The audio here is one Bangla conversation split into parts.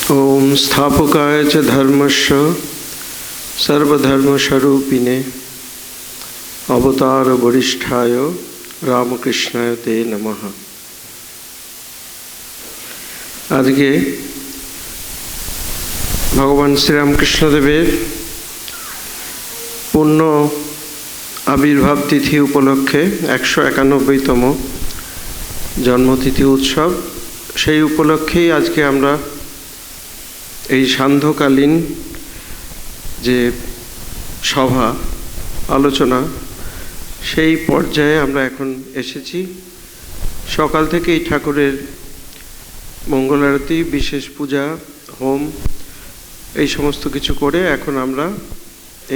ओम स्थापकाय च धर्मस्य सर्वधर्मस्वरूपिणे अवतार वरिष्ठाय रामकृष्णाय ते नमः। आज के भगवान श्री रामकृष्णदेवेर पूर्ण आविर्भाव तिथि उपलक्षे 191तम जन्मतिथि उत्सव সেই উপলক্ষেই আজকে আমরা এই সান্ধ্যকালীন যে সভা আলোচনা সেই পর্যায়ে আমরা এখন এসেছি। সকাল থেকে এই ঠাকুরের মঙ্গল আরতি, বিশেষ পূজা, হোম এই সমস্ত কিছু করে এখন আমরা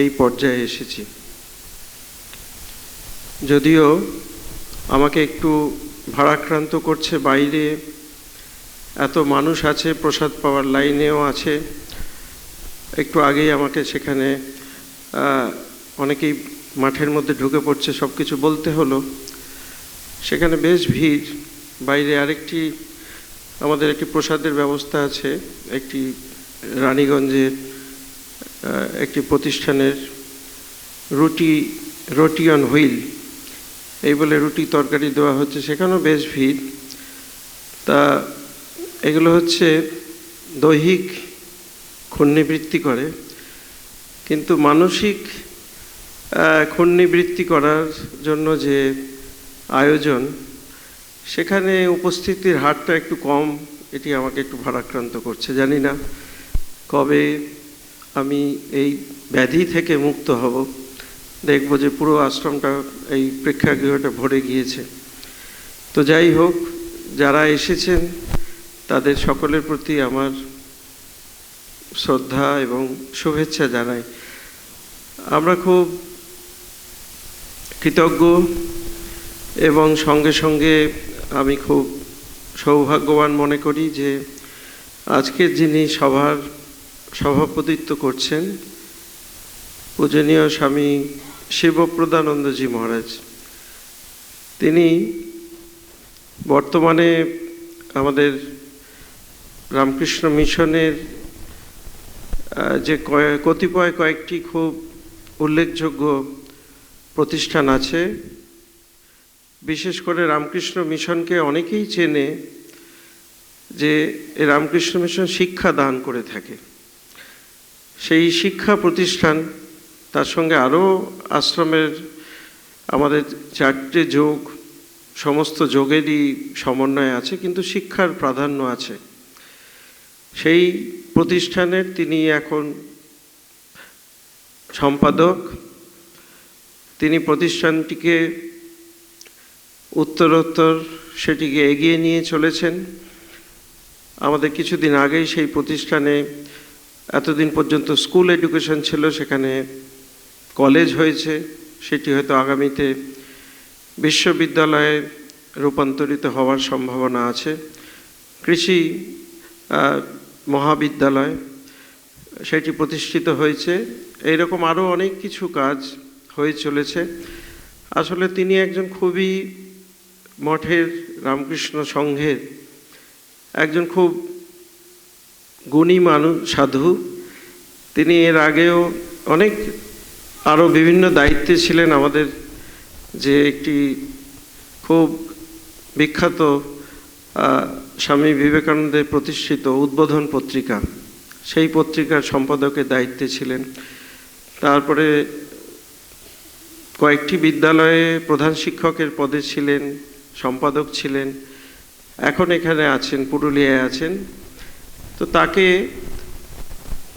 এই পর্যায়ে এসেছি। যদিও আমাকে একটু ভারাক্রান্ত করছে, বাইরে এত মানুষ আছে, প্রসাদ পাওয়ার লাইনেও আছে। একটু আগেই আমাকে সেখানে অনেকেই মাঠের মধ্যে ঢুকে পড়ছে, সব কিছু বলতে হলো। সেখানে বেশ ভিড়। বাইরে আরেকটি আমাদের একটি প্রসাদের ব্যবস্থা আছে, একটি রানীগঞ্জের একটি প্রতিষ্ঠানের রুটি অন হুইল এই বলে রুটি তরকারি দেওয়া হচ্ছে, সেখানেও বেশ ভিড়। তা এগুলো হচ্ছে দৈহিক ক্ষুণ্ণিবৃত্তি করে, কিন্তু মানসিক ক্ষুণ্ণিবৃত্তি করার জন্য যে আয়োজন, সেখানে উপস্থিতির হারটা একটু কম। এটি আমাকে একটু ভারাক্রান্ত করছে। জানি না কবে আমি এই ব্যাধি থেকে মুক্ত হব। দেখব যে পুরো আশ্রমটা, এই প্রেক্ষাগৃহটা ভরে গিয়েছে। তো যাই হোক, যারা এসেছেন তাদের সকলের প্রতি আমার শ্রদ্ধা এবং শুভেচ্ছা জানাই। আমরা খুব কৃতজ্ঞ এবং সঙ্গে সঙ্গে আমি খুব সৌভাগ্যবান মনে করি যে আজকের যিনি সভার সভাপতিত্ব করছেন পূজনীয় স্বামী শিবপ্রদানন্দজি মহারাজ, তিনি বর্তমানে আমাদের রামকৃষ্ণ মিশনের যে কয়েকটি খুব উল্লেখযোগ্য প্রতিষ্ঠান আছে, বিশেষ করে রামকৃষ্ণ মিশনকে অনেকেই চেনে যে রামকৃষ্ণ মিশন শিক্ষা দান করে থাকে। সেই শিক্ষা প্রতিষ্ঠান, তার সঙ্গে আরও আশ্রমের আমাদের 4টে যোগ, সমস্ত যোগেরই সমন্বয় আছে, কিন্তু শিক্ষার প্রাধান্য আছে। সেই প্রতিষ্ঠানের তিনি এখন সম্পাদক। তিনি প্রতিষ্ঠানটিকে উত্তরোত্তর সেটিকে এগিয়ে নিয়ে চলেছেন। আমাদের কিছুদিন আগেই সেই প্রতিষ্ঠানে, এতদিন পর্যন্ত স্কুল এডুকেশন ছিল, সেখানে কলেজ হয়েছে। সেটি হয়তো আগামীতে বিশ্ববিদ্যালয়ে রূপান্তরিত হওয়ার সম্ভাবনা আছে। কৃষি মহাবিদ্যালয় সেটি প্রতিষ্ঠিত হয়েছে। এইরকম আরও অনেক কিছু কাজ হয়ে চলেছে। আসলে তিনি একজন খুবই মঠের, রামকৃষ্ণ সংঘের একজন খুব গুণী মানুষ, সাধু। তিনি এর আগেও অনেক আরও বিভিন্ন দায়িত্বে ছিলেন। আমাদের যে একটি খুব বিখ্যাত স্বামী বিবেকানন্দের প্রতিষ্ঠিত উদ্বোধন পত্রিকা, সেই পত্রিকার সম্পাদকের দায়িত্বে ছিলেন। তারপরে কয়েকটি বিদ্যালয়ে প্রধান শিক্ষকের পদে ছিলেন, সম্পাদক ছিলেন। এখন এখানে আছেন, পুরুলিয়ায় আছেন। তো তাকে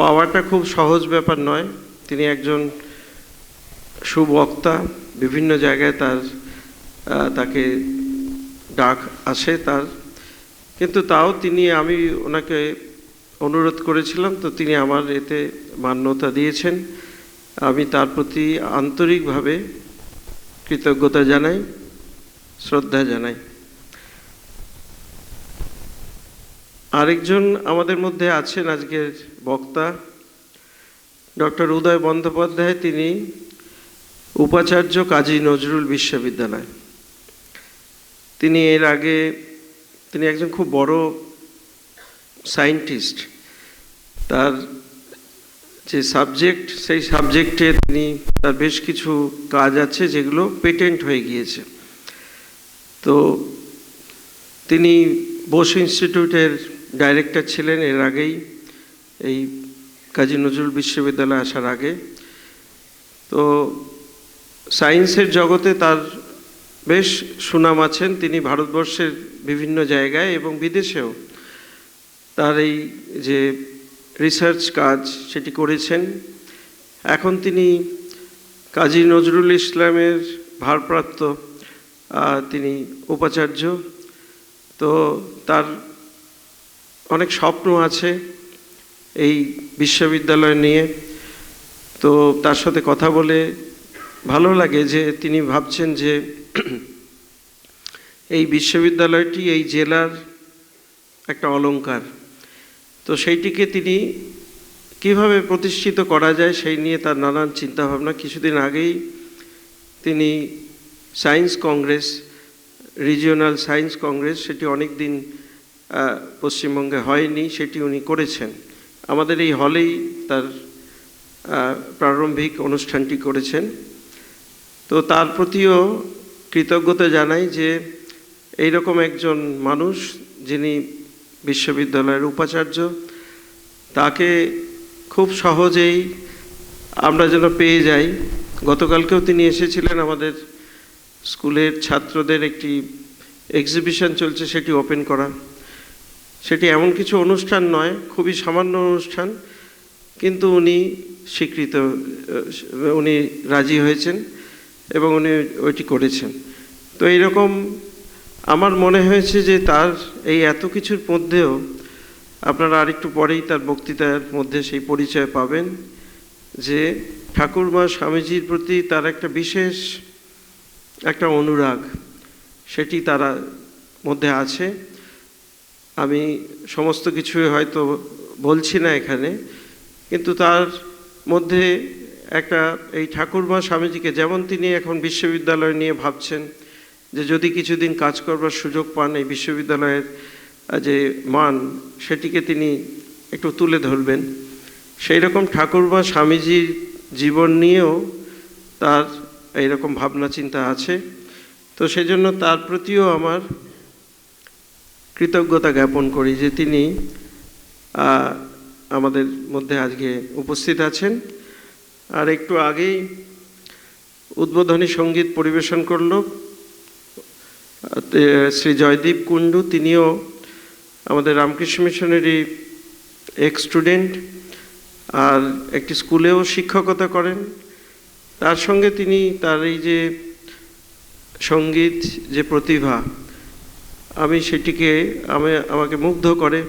পাওয়াটা খুব সহজ ব্যাপার নয়। তিনি একজন সুবক্তা, বিভিন্ন জায়গায় তাকে ডাক আসে তার, কিন্তু তাও আমি ওনাকে অনুরোধ করেছিলাম, তো তিনি আমার এতে মান্যতা দিয়েছেন। আমি তার প্রতি আন্তরিকভাবে কৃতজ্ঞতা জানাই, শ্রদ্ধা জানাই। আরেকজন আমাদের মধ্যে আছেন আজকের বক্তা, ডক্টর উদয় বন্দ্যোপাধ্যায়। তিনি উপাচার্য কাজী নজরুল বিশ্ববিদ্যালয়। তিনি এর আগে তিনি একজন খুব বড় সায়েন্টিস্ট। তার যে সাবজেক্ট, সেই সাবজেক্টে তিনি তার বেশ কিছু কাজ আছে যেগুলো পেটেন্ট হয়ে গিয়েছে। তো তিনি বোস ইনস্টিটিউটের ডাইরেক্টর ছিলেন এর আগেই, এই কাজী নজরুল বিশ্ববিদ্যালয়ে আসার আগে। তো সায়েন্সের জগতে তার বেশ সুনাম আছেন। তিনি ভারতবর্ষের বিভিন্ন জায়গায় এবং বিদেশেও তার এই যে রিসার্চ কাজ সেটি করেছেন। এখন তিনি কাজী নজরুল ইসলামের ভারপ্রাপ্ত তিনি উপাচার্য। তো তার অনেক স্বপ্ন আছে এই বিশ্ববিদ্যালয় নিয়ে। তো তার সাথে কথা বলে ভালো লাগে যে তিনি ভাবছেন যে এই বিশ্ববিদ্যালয়টি এই জেলার একটা অলংকার। তো সেইটিকে তিনি কিভাবে প্রতিষ্ঠিত করা যায় সেই নিয়ে তার নানান চিন্তাভাবনা। কিছুদিন আগেই তিনি science Congress, regional science Congress, সেটি অনেক দিন পশ্চিমবঙ্গে হয়নি, সেটি উনি করেছেন। আমাদের এই হলেই তার প্রারম্ভিক অনুষ্ঠানটি করেছেন। তো তার প্রতিও কৃতজ্ঞতা জানাই যে এইরকম একজন মানুষ যিনি বিশ্ববিদ্যালয়ের উপাচার্য, তাকে খুব সহজেই আমরা যেন পেয়ে যাই। গতকালকেও তিনি এসেছিলেন, আমাদের স্কুলের ছাত্রদের একটি এক্সিবিশন চলছে, সেটি ওপেন করা। সেটি এমন কিছু অনুষ্ঠান নয়, খুবই সামান্য অনুষ্ঠান, কিন্তু উনি স্বীকৃত, উনি রাজি হয়েছেন এবং উনি ওইটি করেছেন। তো এইরকম আমার মনে হয়েছে যে তার এই এত কিছুর মধ্যেও আপনারা আরেকটু পরেই তার বক্তৃতার মধ্যে সেই পরিচয় পাবেন যে ঠাকুরমা স্বামীজির প্রতি তার একটা বিশেষ একটা অনুরাগ, সেটি তার মধ্যে আছে। আমি সমস্ত কিছু হয়তো বলছি না এখানে, কিন্তু তার মধ্যে একটা এই ঠাকুরমা স্বামীজিকে, যেমন তিনি এখন বিশ্ববিদ্যালয় নিয়ে ভাবছেন যে যদি কিছুদিন কাজ করবার সুযোগ পান, এই বিশ্ববিদ্যালয়ের যে মান সেটিকে তিনি একটু তুলে ধরবেন, সেই রকম ঠাকুরমা স্বামীজির জীবন নিয়েও তার এইরকম ভাবনা চিন্তা আছে। তো সেই জন্য তার প্রতিও আমার কৃতজ্ঞতা জ্ঞাপন করি যে তিনি আমাদের মধ্যে আজকে উপস্থিত আছেন। আর একটু আগেই উদ্বোধনী সঙ্গীত পরিবেশন করল শ্রী জয়দীপ কুণ্ডু। তিনিও আমাদের রামকৃষ্ণ মিশনেরই এক্স স্টুডেন্ট, আর একটি স্কুলেও শিক্ষকতা করেন। তার সঙ্গে তিনি তার এই যে সঙ্গীত যে প্রতিভা, আমি সেটিকে আমাকে মুগ্ধ করে।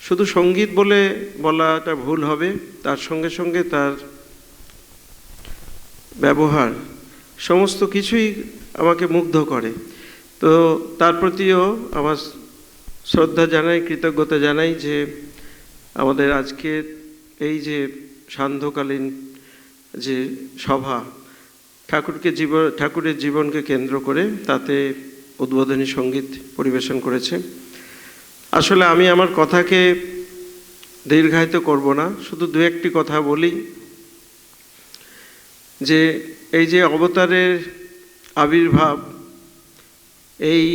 শুধু সঙ্গীত বলে বলাটা ভুল হবে, তার সঙ্গে সঙ্গে তার ব্যবহার, সমস্ত কিছুই আমাকে মুগ্ধ করে। তো তার প্রতিও আমার শ্রদ্ধা জানাই, কৃতজ্ঞতা জানাই যে আমাদের আজকে এই যে সান্ধ্যকালীন যে সভা, ঠাকুরের জীবনকে কেন্দ্র করে, তাতে উদ্বোধনী সঙ্গীত পরিবেশন করেছে। আসলে আমি আমার কথাকে দীর্ঘায়িত করব না, শুধু দু একটি কথা বলি যে এই যে অবতারের আবির্ভাব, এই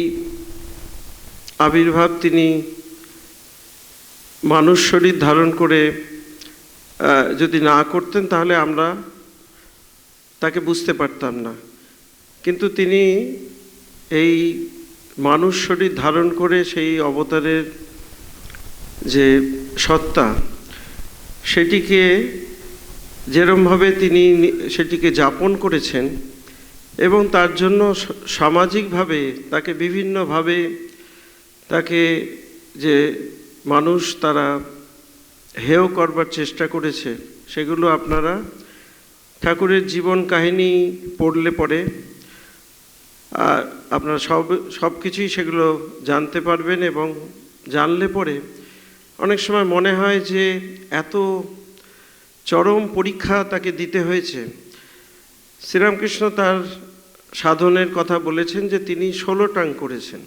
আবির্ভাব তিনি মানুষ শরীর ধারণ করে যদি না করতেন তাহলে আমরা তাকে বুঝতে পারতাম না। কিন্তু তিনি এই মানুষ শরীর ধারণ করে সেই অবতারের যে সত্তা, সেটিকে যেরমভাবে তিনি সেটিকে যাপন করেছেন এবং তার জন্য সামাজিকভাবে তাকে বিভিন্নভাবে তাকে যে মানুষ তারা হেয় করবার চেষ্টা করেছে, সেগুলো আপনারা ঠাকুরের জীবন কাহিনী পড়লে পরে আপনারা সব কিছুই সেগুলো জানতে পারবেন। এবং জানলে পরে অনেক সময় মনে হয় যে এত চরম পরীক্ষা তাকে দিতে হয়েছে। শ্রীরামকৃষ্ণ তার সাধনের কথা বলেছেন যে তিনি 16 টাং করেছেন।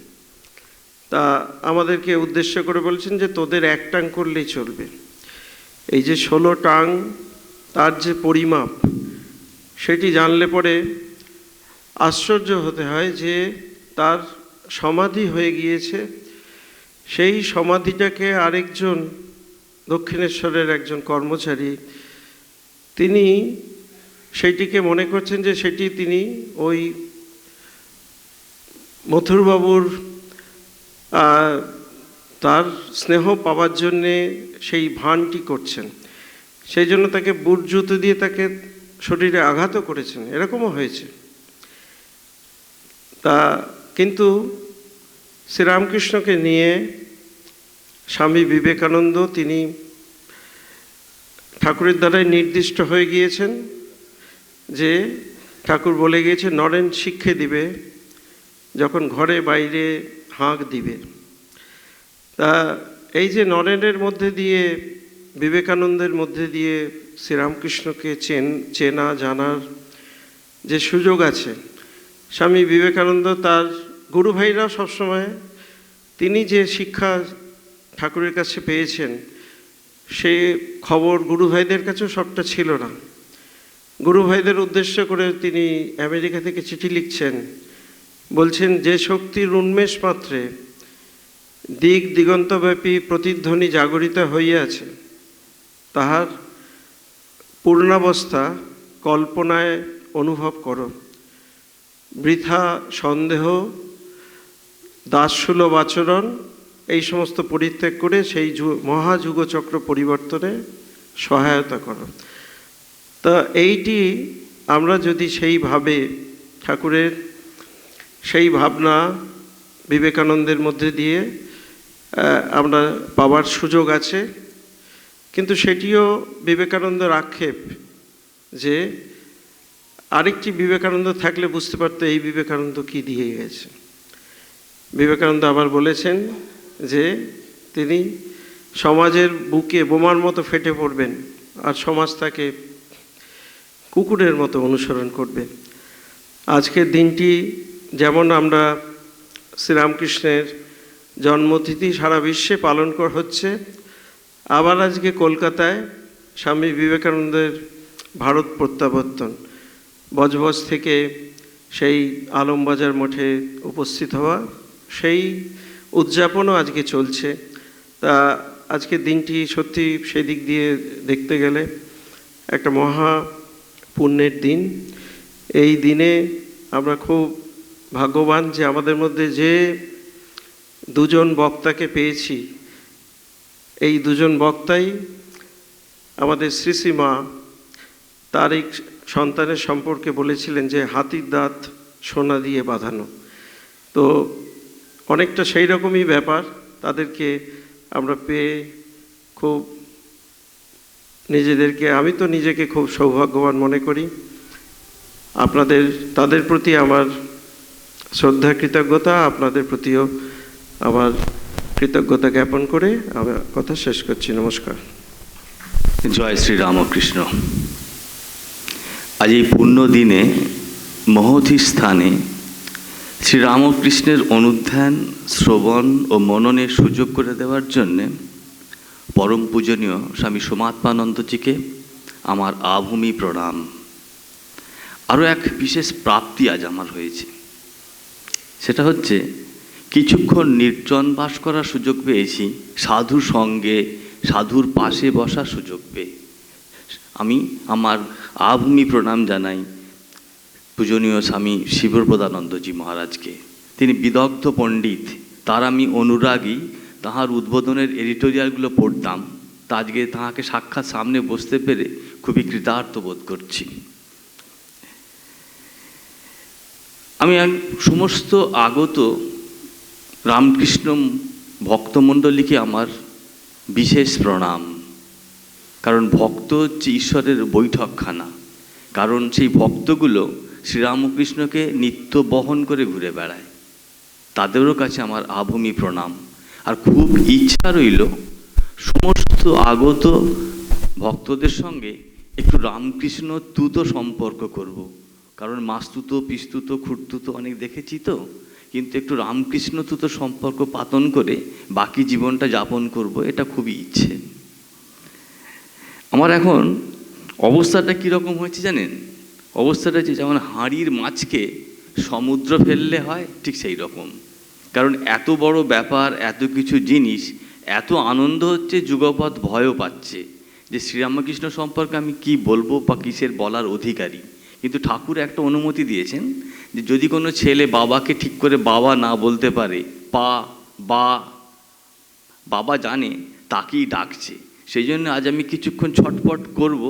তা আমাদেরকে উদ্দেশ্য করে বলছেন যে তোদের 1 টাং করলেই চলবে। এই যে 16 টাং, তার যে পরিমাপ, সেটি জানলে পরে আশ্চর্য হতে হয় যে তার সমাধি হয়ে গিয়েছে। সেই সমাধিটাকে আরেকজন দক্ষিণেশ্বরের একজন কর্মচারী, তিনি সেইটিকে মনে করছেন যে সেটি তিনি ওই মথুরবাবুর তার স্নেহ পাওয়ার জন্যে সেই ভানটি করছেন, সেই জন্য তাকে বুট জুতো দিয়ে তাকে শরীরে আঘাতও করেছেন, এরকমও হয়েছে। তা কিন্তু শ্রীরামকৃষ্ণকে নিয়ে স্বামী বিবেকানন্দ তিনি ঠাকুরের দ্বারাই নির্দিষ্ট হয়ে গিয়েছেন যে ঠাকুর বলে গিয়েছে নরেন শিক্ষে দিবে যখন ঘরে বাইরে হাঁক দিবে। তা এই যে নরেনের মধ্যে দিয়ে, বিবেকানন্দের মধ্যে দিয়ে শ্রীরামকৃষ্ণকে চেনা জানার যে সুযোগ আছে, স্বামী বিবেকানন্দ তার গুরু ভাইরা সবসময় তিনি যে শিক্ষা ঠাকুরের কাছে পেয়েছেন সে খবর গুরু ভাইদের কাছেও সবটা ছিল না। গুরু ভাইদের উদ্দেশ্য করে তিনি আমেরিকা থেকে চিঠি লিখছেন, বলছেন যে শক্তির উন্মেষ মাত্রে দিক দিগন্তব্যাপী প্রতিধ্বনি জাগরিত হইয়াছে, তাহার পূর্ণাবস্থা কল্পনায় অনুভব করো। বৃথা সন্দেহ, দাসসুলভ আচরণ, এই সমস্ত পরিত্যাগ করে সেই মহাযুগচক্র পরিবর্তনে সহায়তা করো। তা এইটি আমরা যদি সেইভাবে ঠাকুরের সেই ভাবনা বিবেকানন্দের মধ্যে দিয়ে আমরা পাওয়ার সুযোগ আছে, কিন্তু সেটিও বিবেকানন্দের আক্ষেপ যে আরেকটি বিবেকানন্দ থাকলে বুঝতে পারতো এই বিবেকানন্দ কি দিয়ে গেছে। বিবেকানন্দ আবার বলেছেন যে তিনি সমাজের বুকে বোমার মতো ফেটে পড়বেন আর সমাজ তাকে কুকুরের মতো অনুসরণ করবে। আজকের দিনটি যেমন আমরা শ্রীরামকৃষ্ণের জন্মতিথি সারা বিশ্বে পালন করা হচ্ছে, আবার আজকে কলকাতায় স্বামী বিবেকানন্দের ভারত প্রত্যাবর্তন, বজবজ থেকে সেই আলমবাজার মঠে উপস্থিত হওয়া, সেই উদযাপনও আজকে চলছে। তা আজকের দিনটি সত্যি সেই দিক দিয়ে দেখতে গেলে একটা মহা পুণ্যের দিন। এই দিনে আমরা খুব ভাগ্যবান যে আমাদের মধ্যে যে দুজন বক্তাকে পেয়েছি, এই দুজন বক্তাই আমাদের শ্রী শ্রীমা তার এই সন্তানের সম্পর্কে বলেছিলেন যে হাতির দাঁত সোনা দিয়ে বাঁধানো। তো অনেকটা সেই রকমই ব্যাপার, তাদেরকে আমরা পেয়ে খুব নিজেদেরকে, আমি তো নিজেকে খুব সৌভাগ্যবান মনে করি। তাদের প্রতি আমার শ্রদ্ধা কৃতজ্ঞতা, আপনাদের প্রতিও আমার কৃতজ্ঞতা জ্ঞাপন করে আমার কথা শেষ করছি। নমস্কার। জয় শ্রী রামকৃষ্ণ। আজ এই পুণ্য দিনে মহতি স্থানে শ্রীরামকৃষ্ণের অনুধ্যান, শ্রবণ ও মননের সুযোগ করে দেওয়ার জন্যে পরম পূজনীয় স্বামী সোমাত্মানন্দজিকে আমার আভূমি প্রণাম। আরও এক বিশেষ প্রাপ্তি আজ আমার হয়েছে, সেটা হচ্ছে কিছুক্ষণ নির্জন বাস করার সুযোগ পেয়েছি, সাধুর সঙ্গে সাধুর পাশে বসার সুযোগ পেয়ে। আমি আমার আভূমি প্রণাম জানাই পূজনীয় স্বামী শিবপ্রদানন্দজি মহারাজকে। তিনি বিদগ্ধ পণ্ডিত, তার আমি অনুরাগী। তাহার উদ্বোধনের এডিটোরিয়ালগুলো পড়তাম, তা আজকে তাহাকে সাক্ষাৎ সামনে বসতে পেরে খুবই কৃতার্থ বোধ করছি। আমি সমস্ত আগত রামকৃষ্ণ ভক্তমণ্ডলীকে আমার বিশেষ প্রণাম। কারণ ভক্ত হচ্ছে ঈশ্বরের বৈঠকখানা। কারণ সেই ভক্তগুলো শ্রীরামকৃষ্ণকে নিত্য বহন করে ঘুরে বেড়ায়, তাদেরও কাছে আমার আভূমি প্রণাম। আর খুব ইচ্ছা রইল সমস্ত আগত ভক্তদের সঙ্গে একটু রামকৃষ্ণ তুত সম্পর্ক করব। কারণ মাস্তুত, পিস্তুত, খুঁড়তুত অনেক দেখেছি তো, কিন্তু একটু রামকৃষ্ণ তুত সম্পর্ক পাতন করে বাকি জীবনটা যাপন করব, এটা খুবই ইচ্ছে। আমার এখন অবস্থাটা কীরকম হয়েছে জানেন? অবস্থাটা হচ্ছে যেমন হাঁড়ির মাছকে সমুদ্র ফেললে হয়, ঠিক সেই রকম। কারণ এত বড় ব্যাপার, এত কিছু জিনিস, এত আনন্দ হচ্ছে, যুগপৎ ভয়ও পাচ্ছে যে শ্রীরামকৃষ্ণ সম্পর্কে আমি কি বলবো বা কিসের বলার অধিকারী। কিন্তু ঠাকুর একটা অনুমতি দিয়েছেন যে যদি কোনো ছেলে বাবাকে ঠিক করে বাবা না বলতে পারে, বাবা জানে তাকেই ডাকছে। সেই জন্য আজ আমি কিছুক্ষণ ছটপট করব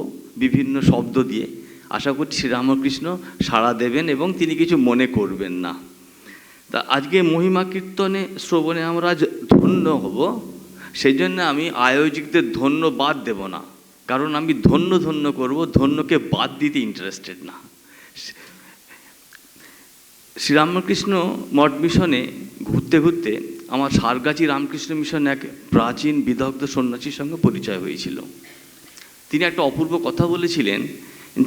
বিভিন্ন শব্দ দিয়ে। আশা করছি শ্রীরামকৃষ্ণ সাড়া দেবেন এবং তিনি কিছু মনে করবেন না। তা আজকে মহিমা কীর্তনে শ্রবণে আমরা আজ ধন্য হব, সেই জন্য আমি আয়োজকদের ধন্যবাদ দেব না, কারণ আমি ধন্য করব, ধন্যকে বাদ দিতে ইন্টারেস্টেড না। শ্রীরামকৃষ্ণ মঠ মিশনে ঘুরতে ঘুরতে আমার সারগাছি রামকৃষ্ণ মিশন এক প্রাচীন বিদগ্ধ সন্ন্যাসীর সঙ্গে পরিচয় হয়েছিল। তিনি একটা অপূর্ব কথা বলেছিলেন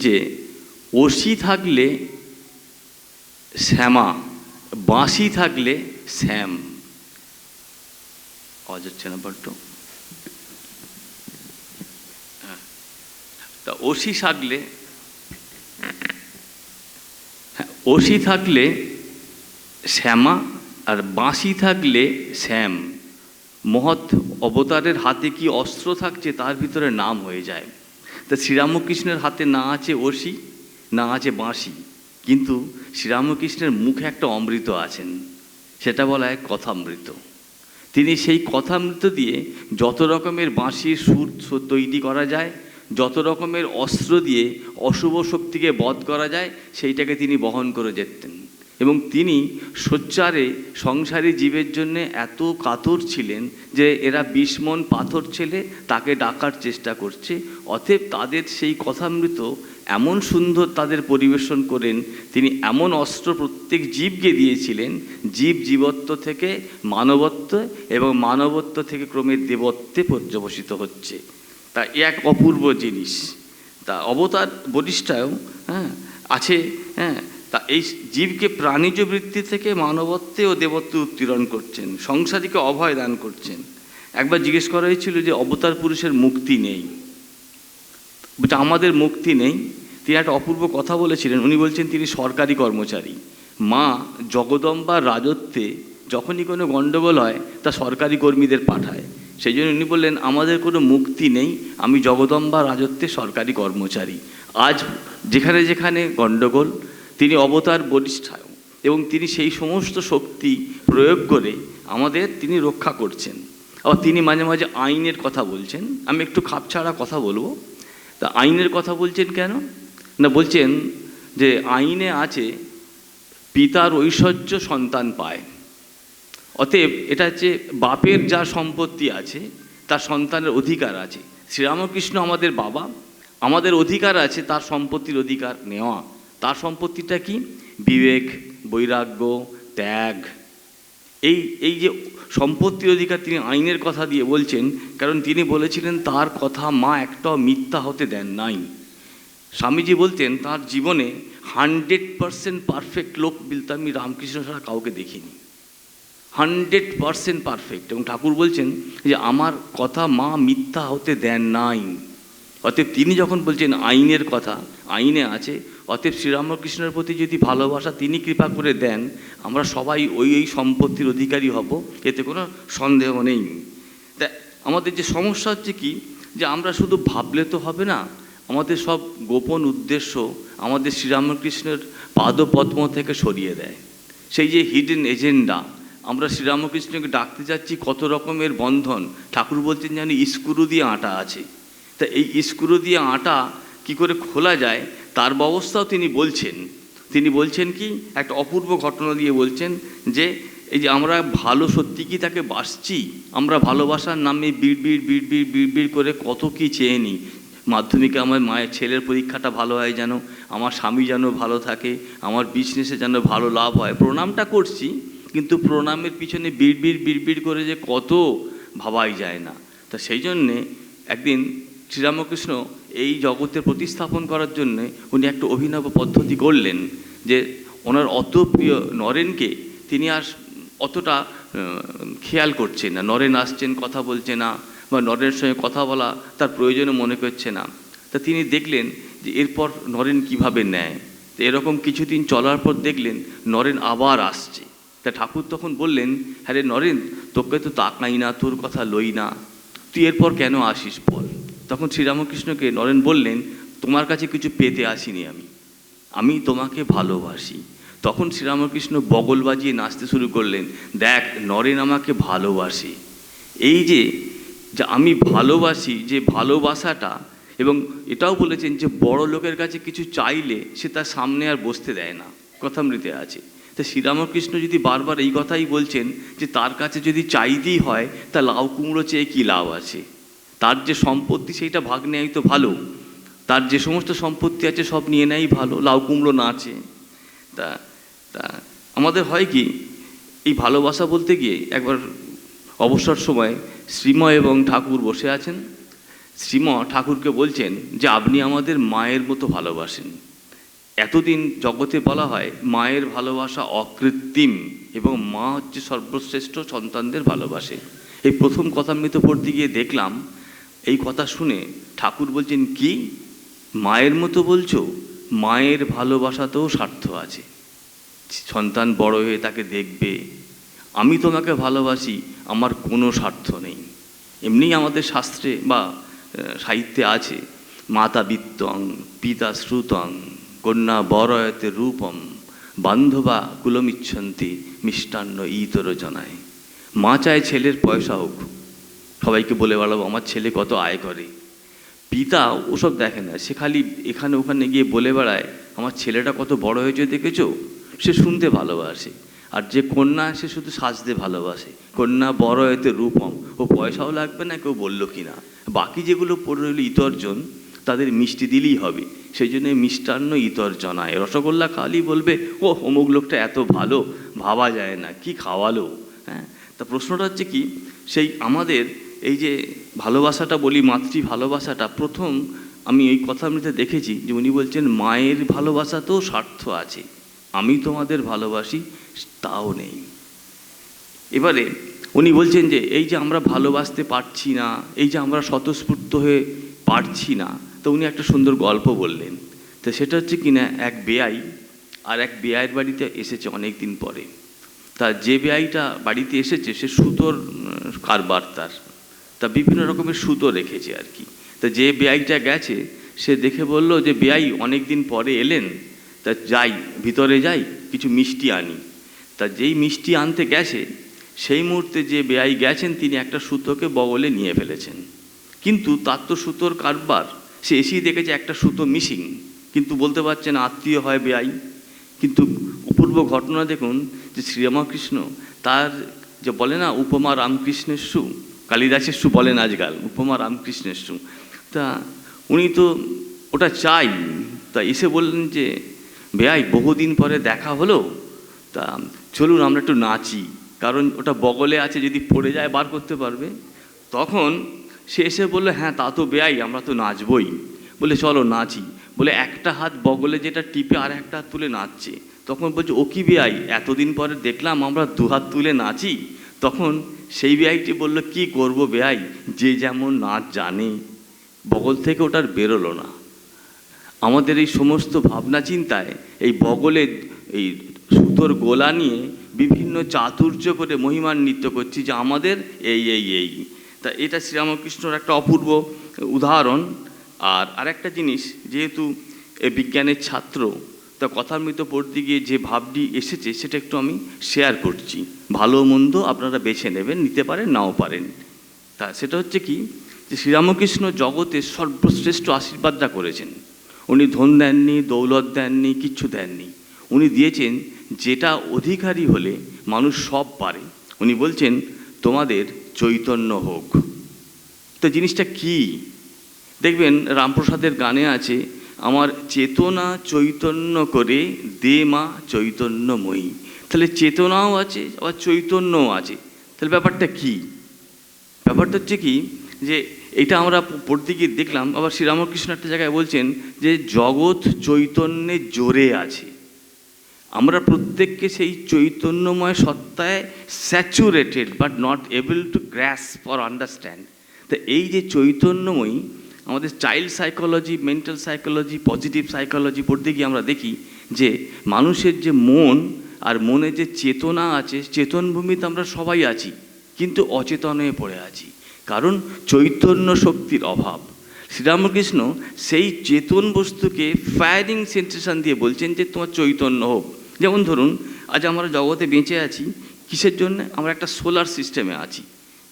যে অসি থাকলে শ্যামা, বাঁশি থাকলে শ্যাম। আওয়াজ হচ্ছে না বড্ড? তা অসি থাকলে শ্যামা আর বাঁশি থাকলে শ্যাম। মহৎ অবতারের হাতে কি অস্ত্র থাকছে তার ভিতরে নাম হয়ে যায়। তা শ্রীরামকৃষ্ণের হাতে না আছে অসি, না আছে বাঁশি, কিন্তু শ্রীরামকৃষ্ণের মুখে একটা অমৃত আছেন, সেটা বলা হয় কথামৃত। তিনি সেই কথামৃত দিয়ে যত রকমের বাঁশির সুর তৈরি করা যায়, যত রকমের অস্ত্র দিয়ে অশুভ শক্তিকে বধ করা যায়, সেইটাকে তিনি বহন করে যেতেন। এবং তিনি সোচ্চারে সংসারী জীবের জন্য এত কাতর ছিলেন যে এরা 20 মণ পাথর ছেলে তাকে ডাকার চেষ্টা করছে, অতএব তাদের সেই কথামৃত এমন সুন্দর তাদের পরিবেশন করেন, তিনি এমন অস্ত্র প্রত্যেক জীবকে দিয়েছিলেন, জীব জীবত্ব থেকে মানবত্ব এবং মানবত্ব থেকে ক্রমে দেবত্বে পর্যবসিত হচ্ছে। তা এক অপূর্ব জিনিস। তা অবতার বরিষ্ঠায়ও আছে। তা এই জীবকে প্রাণীজ বৃত্তি থেকে মানবত্বে ও দেবত্বে উত্তীর্ণ করছেন, সংসারীকে অভয় দান করছেন। একবার জিজ্ঞেস করা হয়েছিল যে অবতার পুরুষের মুক্তি নেই, বলছে আমাদের মুক্তি নেই। তিনি একটা অপূর্ব কথা বলেছিলেন। উনি বলছেন তিনি সরকারি কর্মচারী, মা জগদম্বার রাজত্বে যখনই কোনো গণ্ডগোল হয় তা সরকারি কর্মীদের পাঠায়। সেই জন্য উনি বললেন আমাদের কোনো মুক্তি নেই, আমি জগদম্বার রাজত্বে সরকারি কর্মচারী। আজ যেখানে যেখানে গণ্ডগোল, তিনি অবতার বরিষ্ঠায় এবং তিনি সেই সমস্ত শক্তি প্রয়োগ করে আমাদের তিনি রক্ষা করছেন। আবার তিনি মাঝে মাঝে আইনের কথা বলছেন। আমি একটু খাপছাড়া কথা বলবো। তা আইনের কথা বলছেন কেন না, বলছেন যে আইনে আছে পিতার ঐশ্বর্য সন্তান পায়, অতএব এটা হচ্ছে বাপের যা সম্পত্তি আছে তার সন্তানের অধিকার আছে। শ্রীরামকৃষ্ণ আমাদের বাবা, আমাদের অধিকার আছে তার সম্পত্তির অধিকার নেওয়া। তার সম্পত্তিটা কি? বিবেক, বৈরাগ্য, ত্যাগ। এই যে সম্পত্তির অধিকার তিনি আইনের কথা দিয়ে বলছেন, কারণ তিনি বলেছিলেন তার কথা মা একটাও মিথ্যা হতে দেন নাই। স্বামীজি বলতেন তার জীবনে 100% পারফেক্ট লোক বলতে আমি রামকৃষ্ণ ছাড়া কাউকে দেখিনি, 100% পারফেক্ট। এবং ঠাকুর বলছেন যে আমার কথা মা মিথ্যা হতে দেন নাই। অতএব তিনি যখন বলছেন আইনের কথা, আইনে আছে, অতএব শ্রীরামকৃষ্ণের প্রতি যদি ভালোবাসা তিনি কৃপা করে দেন, আমরা সবাই ওই সম্পত্তির অধিকারী হব, এতে কোনো সন্দেহ নেই। তা আমাদের যে সমস্যা হচ্ছে কি, যে আমরা শুধু ভাবলে তো হবে না, আমাদের সব গোপন উদ্দেশ্য আমাদের শ্রীরামকৃষ্ণের পাদপদ্ম থেকে সরিয়ে দেয়। সেই যে হিডেন এজেন্ডা, আমরা শ্রীরামকৃষ্ণকে ডাকতে যাচ্ছি কত রকমের বন্ধন। ঠাকুর বলছেন যেন স্ক্রু দিয়ে আটা আছে, তা এই স্ক্রু দিয়ে আটা কি করে খোলা যায় তার ব্যবস্থাও তিনি বলছেন। তিনি বলছেন কি, একটা অপূর্ব ঘটনা দিয়ে বলছেন যে এই যে আমরা ভালো সত্যি কি তাকে বাসছি, আমরা ভালোবাসার নামে বিড় করে কত কি চেয়ে নিই। মাধ্যমিকে আমার মায়ের ছেলের পরীক্ষাটা ভালো হয় যেন, আমার স্বামী যেন ভালো থাকে, আমার বিজনেসে যেন ভালো লাভ হয়, প্রণামটা করছি, কিন্তু প্রণামের পিছনে বিড় করে যে কত ভাবাই যায় না। তা সেই জন্যে একদিন শ্রীরামকৃষ্ণ এই জগতের প্রতিস্থাপন করার জন্যে উনি একটা অভিনব পদ্ধতি করলেন, যে ওনার অত প্রিয় নরেনকে তিনি আর অতটা খেয়াল করছেন না। নরেন আসছেন, কথা বলছে না, বা নরেনের সঙ্গে কথা বলা তার প্রয়োজনে মনে করছে না। তা তিনি দেখলেন যে এরপর নরেন কিভাবে নেয়। তো এরকম কিছুদিন চলার পর দেখলেন নরেন আবার আসছে। তা ঠাকুর তখন বললেন, হ্যাঁ রে নরেন, তোকে তো তাকাই না, তোর কথা লই না, তুই এরপর কেন আসিস বল। তখন শ্রীরামকৃষ্ণকে নরেন বললেন, তোমার কাছে কিছু পেতে আসিনি, আমি তোমাকে ভালোবাসি। তখন শ্রীরামকৃষ্ণ বগল বাজিয়ে নাচতে শুরু করলেন, দেখ নরেন আমাকে ভালোবাসে। এই যে আমি ভালোবাসি, যে ভালোবাসাটা, এবং এটাও বলেছেন যে বড় লোকের কাছে কিছু চাইলে সে তার সামনে আর বসতে দেয় না, কথামৃতে আছে। তা শ্রীরামকৃষ্ণ যদি বারবার এই কথাই বলছেন যে তার কাছে যদি চাইতেই হয় তা লাউ কুমড়ো চেয়ে কী লাভ আছে, তার যে সম্পত্তি সেইটা ভাগ নেয় তো ভালো, তার যে সমস্ত সম্পত্তি আছে সব নিয়ে নেয় ভালো, লাউ কুমড়ো না আছে। তা তা আমাদের হয় কি, এই ভালোবাসা বলতে গিয়ে একবার অবসর সময় শ্রীময় এবং ঠাকুর বসে আছেন। শ্রীময় ঠাকুরকে বলছেন যে আপনি আমাদের মায়ের মতো ভালোবাসেন। এতদিন জগতে বলা হয় মায়ের ভালোবাসা অকৃত্রিম এবং মা হচ্ছে সর্বশ্রেষ্ঠ সন্তানদের ভালোবাসে। এই প্রথম কথামৃত পড়তে গিয়ে দেখলাম, এই কথা শুনে ঠাকুর বলছেন কি, মায়ের মতো বলছো? মায়ের ভালোবাসাতেও স্বার্থ আছে, সন্তান বড় হয়ে তাকে দেখবে। আমি তোমাকে ভালোবাসি, আমার কোনো স্বার্থ নেই। এমনি আমাদের শাস্ত্রে বা সাহিত্যে আছে, মাতা বিত্তং পিতা শ্রুতং কন্যা বরয়তে রূপম বান্ধবা কুলমিচ্ছন্তি মিষ্টান্ন ইতর জনায়। মা চায় ছেলের পয়সা হোক, সবাইকে বলে বেড়াবো আমার ছেলে কত আয় করে। পিতা ওসব দেখে না, সে খালি এখানে ওখানে গিয়ে বলে বেড়ায় আমার ছেলেটা কত বড় হয়েছে দেখেছো, সে শুনতে ভালোবাসে। আর যে কন্যা, সে শুধু সাজতে ভালোবাসে। কন্যা বড় হইতে রূপম, ও পয়সাও লাগবে না, কেউ বললো কি না। বাকি যেগুলো পড়ে রইল ইতর্জন, তাদের মিষ্টি দিলেই হবে। সেই জন্য মিষ্টান্ন ইতর্জনায়, রসগোল্লা খাওয়ালেই বলবে ও অমুক লোকটা এত ভালো, ভাবা যায় না কি খাওয়ালো। হ্যাঁ, তা প্রশ্নটা হচ্ছে কি, সেই আমাদের এই যে ভালোবাসাটা বলি, মাতৃ ভালোবাসাটা, প্রথম আমি এই কথামৃতে দেখেছি যে উনি বলছেন মায়ের ভালোবাসাতেও স্বার্থ আছে, আমি তোমাদের ভালোবাসি তাও নেই। এবারে উনি বলছেন যে এই যে আমরা ভালোবাসতে পারছি না, এই যে আমরা স্বতঃস্ফূর্ত হয়ে পারছি না, তো উনি একটা সুন্দর গল্প বললেন। তো সেটা হচ্ছে কিনা, এক বেয়াই আর এক বেয়াইয়ের বাড়িতে এসেছে অনেক দিন পরে। তা যে বেয়াইটা বাড়িতে এসেছে সে সুতোর কারবার, তা বিভিন্ন রকমের সুতো রেখেছে আর কি। তা যে বেয়াইটা গেছে সে দেখে বলল যে বেয়াই অনেক দিন পরে এলেন, তা যাই ভিতরে যাই কিছু মিষ্টি আনি। তা যেই মিষ্টি আনতে গেছে সেই মুহূর্তে যে বেয়াই গেছেন তিনি একটা সুতোকে বগলে নিয়ে ফেলেছেন। কিন্তু তার তো সুতোর কারবার, সে এসেই দেখেছে একটা সুতো মিসিং, কিন্তু বলতে পারছেন আত্মীয় হয় বেয়াই। কিন্তু অপূর্ব ঘটনা দেখুন যে শ্রীরামকৃষ্ণ তার যে বলে না উপমা রামকৃষ্ণের সু, কালিদাসের সু বলেন আজকাল, উপমা রামকৃষ্ণের সু। তা উনি তো ওটা চাই, তা এসে বললেন যে বেয়াই বহুদিন পরে দেখা হলো, তা চলুন আমরা একটু নাচি, কারণ ওটা বগলে আছে, যদি পড়ে যায় বার করতে পারবে। তখন সে এসে বললো হ্যাঁ তা তো বেয়াই, আমরা তো নাচবই। বলে চলো নাচি। বলে একটা হাত বগলে যেটা টিপে আর একটা হাত তুলে নাচছে। তখন বলছে ও কি বেয়াই, এতদিন পরে দেখলাম আমরা দুহাত তুলে নাচি। তখন সেই বেয়াইটি বলল কি করব বেয়াই, যে যেমন নাচ জানে, বগল থেকে ওটার বেরোলো না। আমাদের এই সমস্ত ভাবনা চিন্তায় এই বগলে এই সুতোর গোলা নিয়ে বিভিন্ন চাতুর্য করে মহিমান্বিত করছি যে আমাদের এই এই এই। তা এটা শ্রীরামকৃষ্ণর একটা অপূর্ব উদাহরণ। আর আরেকটা জিনিস, যেহেতু বিজ্ঞানের ছাত্র, তা কথামৃত পড়তে গিয়ে যে ভাবটি এসেছে সেটা একটু আমি শেয়ার করছি। ভালো মন্দ আপনারা বেছে নেবেন, নিতে পারেন নাও পারেন। তা সেটা হচ্ছে কি, যে শ্রীরামকৃষ্ণ জগতে সর্বশ্রেষ্ঠ আশীর্বাদটা করেছেন। উনি ধন দেননি, দৌলত দেননি, কিচ্ছু দেননি। উনি দিয়েছেন যেটা অধিকারী হলে মানুষ সব পারে। উনি বলছেন তোমাদের চৈতন্য হোক। তো জিনিসটা কি দেখবেন, রামপ্রসাদের গানে আছে আমার চেতনা চৈতন্য করে দে মা চৈতন্যময়ী। তাহলে চেতনাও আছে আবার চৈতন্যও আছে। তাহলে ব্যাপারটা কি? ব্যাপারটা হচ্ছে কি, যে এটা আমরা পড়তে গিয়ে দেখলাম, আবার শ্রীরামকৃষ্ণ একটা জায়গায় বলছেন যে জগৎ চৈতন্যে জোরে আছে। আমরা প্রত্যেককে সেই চৈতন্যময় সত্তায় saturated but not able to grasp or understand. তা এই যে চৈতন্যময়ী, আমাদের child psychology, mental psychology, positive psychology পড়তে গিয়ে আমরা দেখি যে মানুষের যে মন আর মনে যে চেতনা আছে, চেতনভূমিতে আমরা সবাই আছি, কিন্তু অচেতন হয়ে পড়ে আছি, কারণ চৈতন্য শক্তির অভাব। শ্রীরামকৃষ্ণ সেই চেতন বস্তুকে ফায়ারিং সেন্সেশন দিয়ে বলছেন যে তোমার চৈতন্য হোক। যেমন ধরুন, আজ আমরা জগতে বেঁচে আছি কিসের জন্য? আমরা একটা সোলার সিস্টেমে আছি।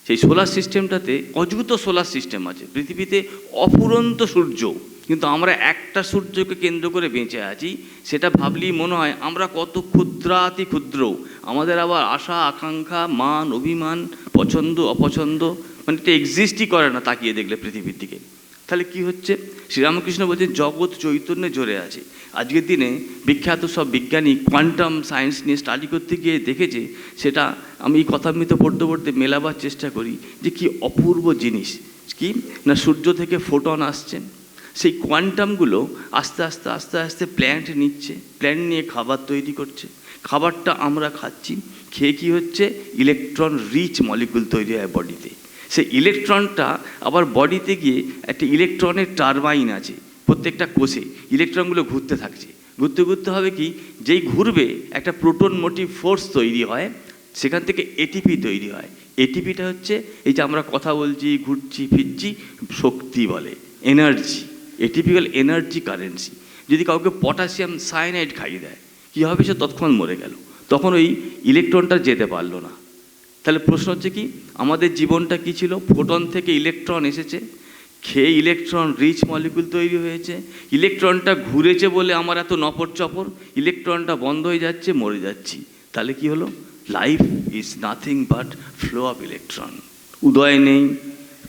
সেই সোলার সিস্টেমটাতে অদ্ভুত সোলার সিস্টেম আছে, পৃথিবীতে অফুরন্ত সূর্য, কিন্তু আমরা একটা সূর্যকে কেন্দ্র করে বেঁচে আছি। সেটা ভাবলেই মনে হয় আমরা কত ক্ষুদ্রাতি ক্ষুদ্র। আমাদের আবার আশা আকাঙ্ক্ষা, মান অভিমান, পছন্দ অপছন্দ, মানে এটা এক্সিস্টই করে না তাকিয়ে দেখলে পৃথিবীর দিকে। তাহলে কি হচ্ছে? শ্রীরামকৃষ্ণ বলছেন জগৎ চৈতন্যে জোরে আছে। আজকের দিনে বিখ্যাত সব বিজ্ঞানী কোয়ান্টাম সায়েন্স নিয়ে স্টাডি করতে গিয়ে দেখেছে, সেটা আমি এই কথামৃত পড়তে পড়তে মেলাবার চেষ্টা করি যে কি অপূর্ব জিনিস। কি না, সূর্য থেকে ফোটন আসছে, সেই কোয়ান্টামগুলো আস্তে আস্তে আস্তে আস্তে প্ল্যান্ট নিচ্ছে, প্ল্যান্ট নিয়ে খাবার তৈরি করছে, খাবারটা আমরা খাচ্ছি, খেয়ে কী হচ্ছে? ইলেকট্রন রিচ মলিকুল তৈরি হয় বডিতে। সেই ইলেকট্রনটা আবার বডিতে গিয়ে একটা ইলেকট্রনের টারবাইন আছে প্রত্যেকটা কোষে, ইলেকট্রনগুলো ঘুরতে থাকছে, ঘুরতে ঘুরতে হবে কি, যেই ঘুরবে একটা প্রোটন মোটিভ ফোর্স তৈরি হয়, সেখান থেকে এটিপি তৈরি হয়। এটিপিটা হচ্ছে এই যে আমরা কথা বলছি, ঘুরছি ফিরছি, শক্তি বলে, এনার্জি। এটিপি হল এনার্জি কারেন্সি। যদি কাউকে পটাশিয়াম সায়ানাইড খাইয়ে দেয়, কী হবে? সে তৎক্ষণাৎ মরে গেল, তখন ওই ইলেকট্রনটা যেতে পারলো না। তাহলে প্রশ্ন হচ্ছে কি, আমাদের জীবনটা কি ছিল? ফোটন থেকে ইলেকট্রন এসেছে, খেয়ে ইলেকট্রন রিচ মলিকুল তৈরি হয়েছে, ইলেকট্রনটা ঘুরেছে বলে আমার এত নপর চপর, ইলেকট্রনটা বন্ধ হয়ে যাচ্ছে, মরে যাচ্ছি। তাহলে কি হলো? Life is nothing but flow of electron. উদয় নেই,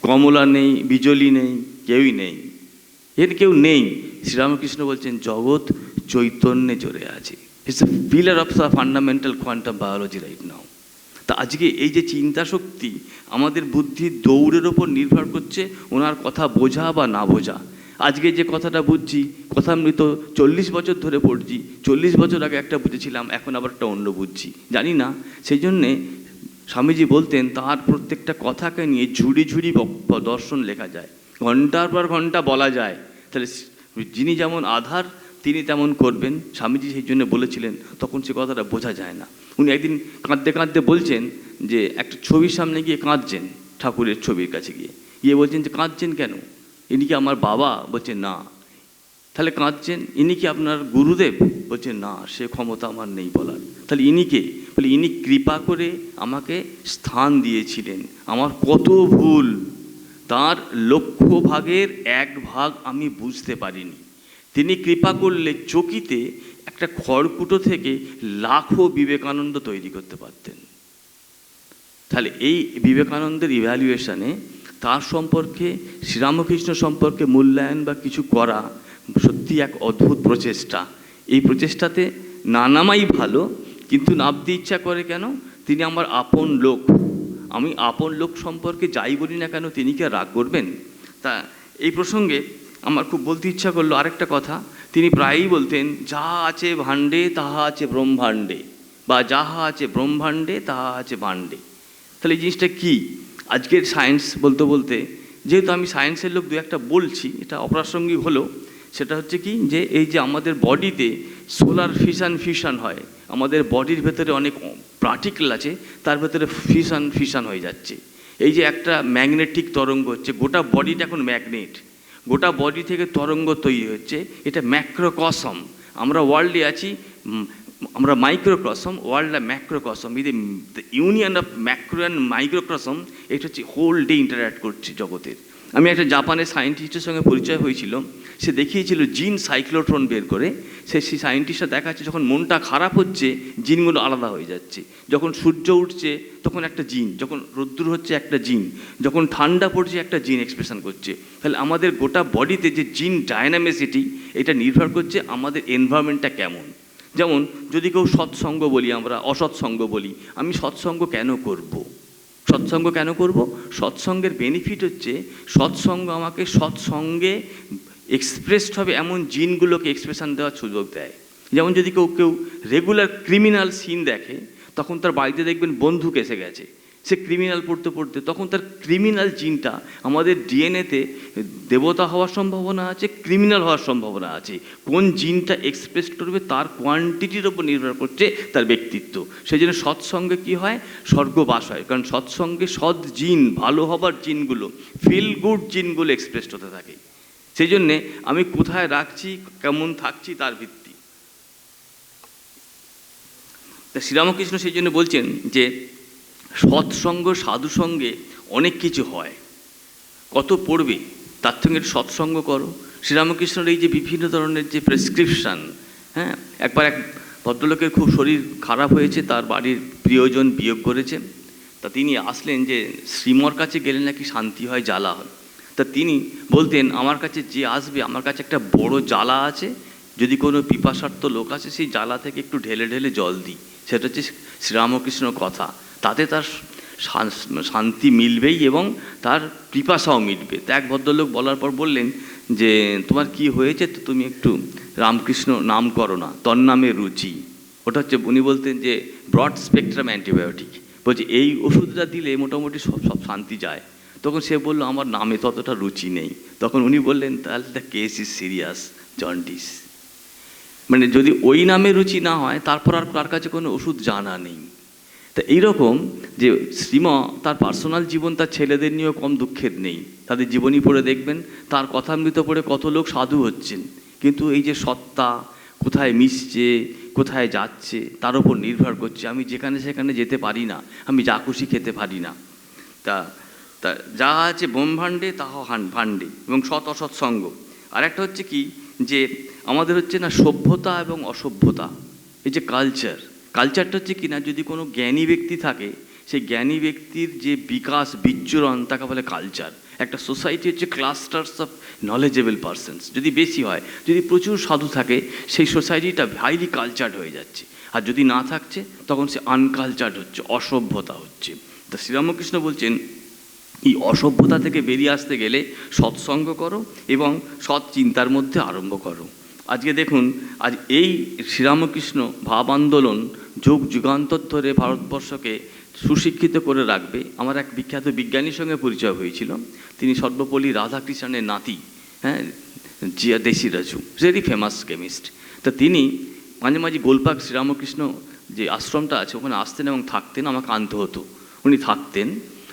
কমলা নেই, বিজলি নেই, কেউই নেই, এর কেউ নেই। শ্রীরামকৃষ্ণ বলছেন জগৎ চৈতন্যে জোরে আছে। It's a pillar of the fundamental quantum biology right now. তা আজকে এই যে চিন্তা শক্তি আমাদের বুদ্ধির দৌড়ের ওপর নির্ভর করছে, ওনার কথা বোঝা বা না বোঝা। আজকে যে কথাটা বুঝছি, কথামৃত 40 বছর ধরে পড়ছি, 40 বছর আগে একটা বুঝেছিলাম, এখন আবার একটা অন্য বুঝছি, জানি না। সেই জন্যে স্বামীজি বলতেন তার প্রত্যেকটা কথাকে নিয়ে ঝুড়ি ঝুড়ি দর্শন লেখা যায়, ঘন্টার পর ঘন্টা বলা যায়। তাহলে যিনি যেমন আধার তিনি তেমন করবেন, স্বামীজি সেই জন্য বলেছিলেন, তখন সে কথাটা বোঝা যায় না। উনি একদিন কাঁদতে কাঁদতে বলছেন যে একটা ছবির সামনে গিয়ে কাঁদছেন, ঠাকুরের ছবির কাছে গিয়ে বলছেন যে কাঁদছেন কেন? ইনি কি আমার বাবা? বলছে না। তাহলে কাঁদছেন, ইনি কি আপনার গুরুদেব? বলছে না, সে ক্ষমতা আমার নেই বলার। তাহলে ইনি কে? বলে ইনি কৃপা করে আমাকে স্থান দিয়েছিলেন, আমার কত ভুল, তার 1,00,000 ভাগের 1 ভাগ আমি বুঝতে পারিনি। তিনি কৃপা করলে চকিতে একটা খড়কুটো থেকে লাখো বিবেকানন্দ তৈরি করতে পারতেন। তাহলে এই বিবেকানন্দের ইভ্যালুয়েশনে তার সম্পর্কে, শ্রীরামকৃষ্ণ সম্পর্কে মূল্যায়ন বা কিছু করা সত্যি এক অদ্ভুত প্রচেষ্টা। এই প্রচেষ্টাতে না নামাই ভালো, কিন্তু নামতে ইচ্ছা করে কেন? তিনি আমার আপন লোক, আমি আপন লোক সম্পর্কে যাই বলি না কেন তিনি কি রাগ করবেন? তা এই প্রসঙ্গে আমার খুব বলতে ইচ্ছা করলো আরেকটা কথা। তিনি প্রায়ই বলতেন যা আছে ভাণ্ডে তাহা আছে ব্রহ্মাণ্ডে, বা যাহা আছে ব্রহ্মাণ্ডে তাহা আছে ভাণ্ডে। তাহলে এই জিনিসটা কি? আজকের সায়েন্স বলতে বলতে, যেহেতু আমি সায়েন্সের লোক, দু একটা বলছি, এটা অপ্রাসঙ্গিক হলো। সেটা হচ্ছে কি, যে এই যে আমাদের বডিতে সোলার ফিশন হয়, আমাদের বডির ভেতরে অনেক পার্টিকেল আছে, তার ভেতরে ফিশন হয়ে যাচ্ছে। এই যে একটা ম্যাগনেটিক তরঙ্গ হচ্ছে, গোটা বডিটা এখন ম্যাগনেট, গোটা বডি থেকে তরঙ্গ তৈরি হচ্ছে। এটা ম্যাক্রোকসম। আমরা ওয়ার্ল্ডে আছি, আমরা মাইক্রোকসম, ওয়ার্ল্ডটা ম্যাক্রোকসম। এই যে ইউনিয়ন অফ ম্যাক্রো অ্যান্ড মাইক্রোকসম, এটা হচ্ছে হোল ডে ইন্টারঅ্যাক্ট করছে জগতের। আমি একটা জাপানের সায়েন্টিস্টের সঙ্গে পরিচয় হয়েছিল, সে দেখিয়েছিল জিন সাইক্লোট্রন বের করে। সেই সায়েন্টিস্টরা দেখাচ্ছে যখন মনটা খারাপ হচ্ছে জিনগুলো আলাদা হয়ে যাচ্ছে, যখন সূর্য উঠছে তখন একটা জিন, যখন রোদ্দুর হচ্ছে একটা জিন, যখন ঠান্ডা পড়ছে একটা জিন এক্সপ্রেশন করছে। তাহলে আমাদের গোটা বডিতে যে জিন ডায়নামিসিটি, এটা নির্ভর করছে আমাদের এনভায়রনমেন্টটা কেমন। যেমন যদি কেউ সৎসঙ্গ বলি, আমরা অসৎসঙ্গ বলি, আমি সৎসঙ্গ কেন করব? সৎসঙ্গ কেন করব? সৎসঙ্গের বেনিফিট হচ্ছে সৎসঙ্গ আমাকে সৎসঙ্গে এক্সপ্রেসড হবে এমন জিনগুলোকে এক্সপ্রেশন দেওয়ার সুযোগ দেয়। যেমন যদি কেউ রেগুলার ক্রিমিনাল সিন দেখে, তখন তার বাড়িতে দেখবেন বন্দুক এসে গেছে, সে ক্রিমিনাল পড়তে পড়তে তখন তার ক্রিমিনাল জিনটা, আমাদের ডিএনএতে দেবতা হওয়ার সম্ভাবনা আছে, ক্রিমিনাল হওয়ার সম্ভাবনা আছে। কোন জিনটা এক্সপ্রেস করবে তার কোয়ান্টিটির ওপর নির্ভর করছে তার ব্যক্তিত্ব। সেই জন্য সৎসঙ্গে কী হয়, স্বর্গবাস হয়। কারণ সৎসঙ্গে সৎ জিন, ভালো হবার জিনগুলো, ফিল গুড জিনগুলো এক্সপ্রেসড হতে থাকে। সেই জন্যে আমি কোথায় রাখছি, কেমন থাকছি তার ভিত্তি। তা শ্রীরামকৃষ্ণ সেই জন্য বলছেন যে সৎসঙ্গ সাধুসঙ্গে অনেক কিছু হয়, কত পড়বে তার সঙ্গে সৎসঙ্গ করো। শ্রীরামকৃষ্ণের এই যে বিভিন্ন ধরনের যে প্রেসক্রিপশান, হ্যাঁ, একবার এক ভদ্রলোকের খুব শরীর খারাপ হয়েছে, তার বাড়ির প্রিয়জন বিয়োগ করেছে। তা তিনি আসলেন যে শ্রীমর কাছে গেলে নাকি শান্তি হয়, জ্বালা হয়। তা তিনি বলতেন, আমার কাছে যে আসবে, আমার কাছে একটা বড় জ্বালা আছে, যদি কোনো পিপাসার্থ লোক আসে সেই জ্বালা থেকে একটু ঢেলে ঢেলে জল দিই। সেটা হচ্ছে শ্রীরামকৃষ্ণ কথা। তাতে তার শান্তি মিলবেই এবং তার পিপাসাও মিটবে। তা এক ভদ্রলোক বলার পর বললেন যে তোমার কি হয়েছে, তো তুমি একটু রামকৃষ্ণ নাম করো না, তোর নামে রুচি। ওটা হচ্ছে, উনি বলতেন যে ব্রড স্পেকট্রাম অ্যান্টিবায়োটিক, বলছে এই ওষুধটা দিলে মোটামুটি সব শান্তি যায়। তখন সে বলল আমার নামে ততটা রুচি নেই। তখন উনি বললেন তাহলে the case is serious, jaundice. মানে যদি ওই নামে রুচি না হয় তারপর আর তার কাছে কোনো ওষুধ জানা নেই। তা এইরকম যে শ্রীম তার পার্সোনাল জীবন, তার ছেলেদের নিয়েও কম দুঃখের নেই। তাদের জীবনী পড়ে দেখবেন, তার কথামৃত পড়ে কত লোক সাধু হচ্ছেন। কিন্তু এই যে সত্তা কোথায় মিশছে, কোথায় যাচ্ছে, তার উপর নির্ভর করছে। আমি যেখানে সেখানে যেতে পারি না, আমি যা খুশি খেতে পারি না। তা তা যা আছে ব্রহ্মাণ্ডে তাহ ভাণ্ডে, এবং সৎ অসৎ সঙ্গ। আর একটা হচ্ছে কি, যে আমাদের হচ্ছে না সভ্যতা এবং অসভ্যতা, এই যে কালচারটা হচ্ছে কি না, যদি কোনো জ্ঞানী ব্যক্তি থাকে, সেই জ্ঞানী ব্যক্তির যে বিকাশ বিচরণ তাকে বলে কালচার। একটা সোসাইটি হচ্ছে ক্লাস্টার্স অফ নলেজেবল পারসনস। যদি বেশি হয়, যদি প্রচুর সাধু থাকে, সেই সোসাইটিটা হাইলি কালচার্ড হয়ে যাচ্ছে। আর যদি না থাকছে তখন সে আনকালচার্ড হচ্ছে, অসভ্যতা হচ্ছে। তা শ্রীরামকৃষ্ণ বলছেন এই অসভ্যতা থেকে বেরিয়ে আসতে গেলে সৎসঙ্গ করো এবং সৎ চিন্তার মধ্যে আরম্ভ করো। আজকে দেখুন, আজ এই শ্রীরামকৃষ্ণ ভাব আন্দোলন যুগ যুগান্তর ধরে ভারতবর্ষকে সুশিক্ষিত করে রাখবে। আমার এক বিখ্যাত বিজ্ঞানীর সঙ্গে পরিচয় হয়েছিল। তিনি সর্বপল্লী রাধাকৃষ্ণের নাতি, হ্যাঁ, জিয়া দেশিরাজু, ভেরি ফেমাস কেমিস্ট। তা তিনি মাঝে মাঝে গোলপাক শ্রীরামকৃষ্ণ যে আশ্রমটা আছে ওখানে আসতেন এবং থাকতেন, আমাকে আনতে হতো। উনি থাকতেন।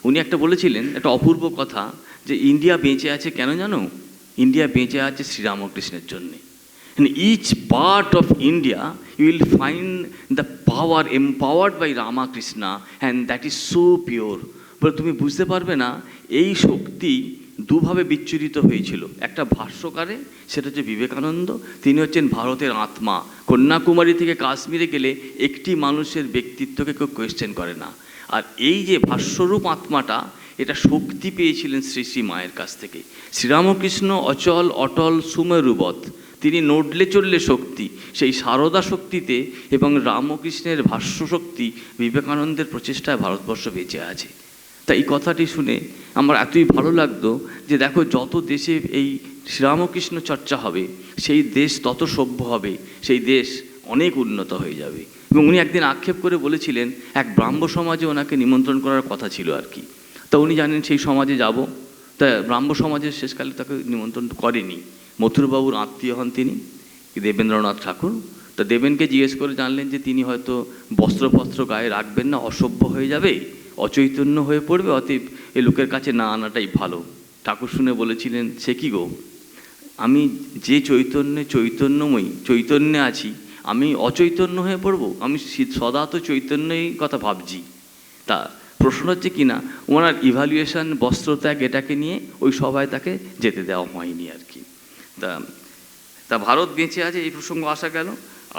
উনি একটা বলেছিলেন একটা অপূর্ব কথা, যে ইন্ডিয়া বেঁচে আছে কেন জানো? ইন্ডিয়া বেঁচে আছে শ্রীরামকৃষ্ণের জন্যে। In each part of India, you will find the power empowered by Ramakrishna, and that is so pure. বলে তুমি বুঝতে পারবে না, এই শক্তি দুভাবে বিচ্ছুরিত হয়েছিল। একটা ভাষ্যকারে, সেটা হচ্ছে বিবেকানন্দ, তিনি হচ্ছেন ভারতের আত্মা। কন্যাকুমারী থেকে কাশ্মীরে গেলে একটি মানুষের ব্যক্তিত্বকে কেউ কোয়েশ্চেন করে না। আর এই যে ভাষ্যরূপ আত্মাটা, এটা শক্তি পেয়েছিলেন শ্রী শ্রী মায়ের কাছ থেকে। শ্রীরামকৃষ্ণ অচল অটল সুমেরুবৎ, তিনি নড়লে চললে শক্তি। সেই সারদা শক্তিতে এবং রামকৃষ্ণের ভাষ্য শক্তি, বিবেকানন্দের প্রচেষ্টায় ভারতবর্ষ বেঁচে আছে। তাই এই কথাটি শুনে আমার এতই ভালো লাগতো যে দেখো, যত দেশে এই শ্রীরামকৃষ্ণ চর্চা হবে, সেই দেশ তত সভ্য হবে, সেই দেশ অনেক উন্নত হয়ে যাবে। এবং উনি একদিন আক্ষেপ করে বলেছিলেন, এক ব্রাহ্ম সমাজে ওনাকে নিমন্ত্রণ করার কথা ছিল আর কি। তা উনি জানেন সেই সমাজে যাব, তা ব্রাহ্ম সমাজের শেষকালে তাকে নিমন্ত্রণ করেনি। মথুরবাবুর আত্মীয় হন তিনি, দেবেন্দ্রনাথ ঠাকুর। তা দেবেনকে জিজ্ঞেস করে জানলেন যে তিনি হয়তো বস্ত্রপত্র গায়ে রাখবেন না, অসভ্য হয়ে যাবে, অচৈতন্য হয়ে পড়বে, অতএব এ লোকের কাছে না আনাটাই ভালো। ঠাকুর শুনে বলেছিলেন, সে কি গো, আমি যে চৈতন্যে আছি, আমি অচৈতন্য হয়ে পড়বো? আমি সদা তো চৈতন্যই কথা ভাবছি। তা প্রশ্ন হচ্ছে কি না, ওনার ইভ্যালুয়েশন, বস্ত্রত্যাগ, এটাকে নিয়ে ওই সভায় তাকে যেতে দেওয়া হয়নি আর কি। তা ভারত বেঁচে আছে, এই প্রসঙ্গ আসা গেল।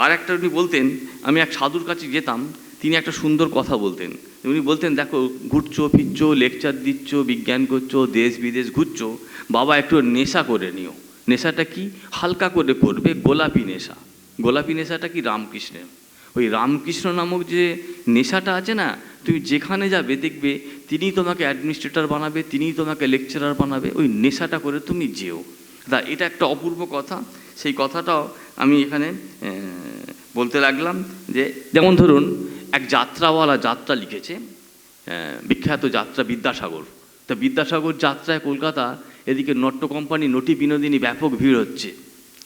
আর একটা উনি বলতেন, আমি এক সাধুর কাছে যেতাম, তিনি একটা সুন্দর কথা বলতেন। উনি বলতেন, দেখো ঘুরছো ফিরছো, লেকচার দিচ্ছ, বিজ্ঞান করছো, দেশ বিদেশ ঘুরছো, বাবা একটু নেশা করে নিও। নেশাটা কি? হালকা করে করবে, গোলাপি নেশা। গোলাপি নেশাটা কি? রামকৃষ্ণের। ওই রামকৃষ্ণ নামক যে নেশাটা আছে না, তুমি যেখানে যাবে দেখবে তিনিই তোমাকে অ্যাডমিনিস্ট্রেটর বানাবে, তিনিই তোমাকে লেকচারার বানাবে। ওই নেশাটা করে তুমি যেও। তা এটা একটা অপূর্ব কথা। সেই কথাটাও আমি এখানে বলতে লাগলাম, যে যেমন ধরুন এক যাত্রাওয়ালা যাত্রা লিখেছে, বিখ্যাত যাত্রা বিদ্যাসাগর। তা বিদ্যাসাগর যাত্রায় কলকাতা, এদিকে নট্য কোম্পানি নটি বিনোদিনী ব্যাপক ভিড় হচ্ছে,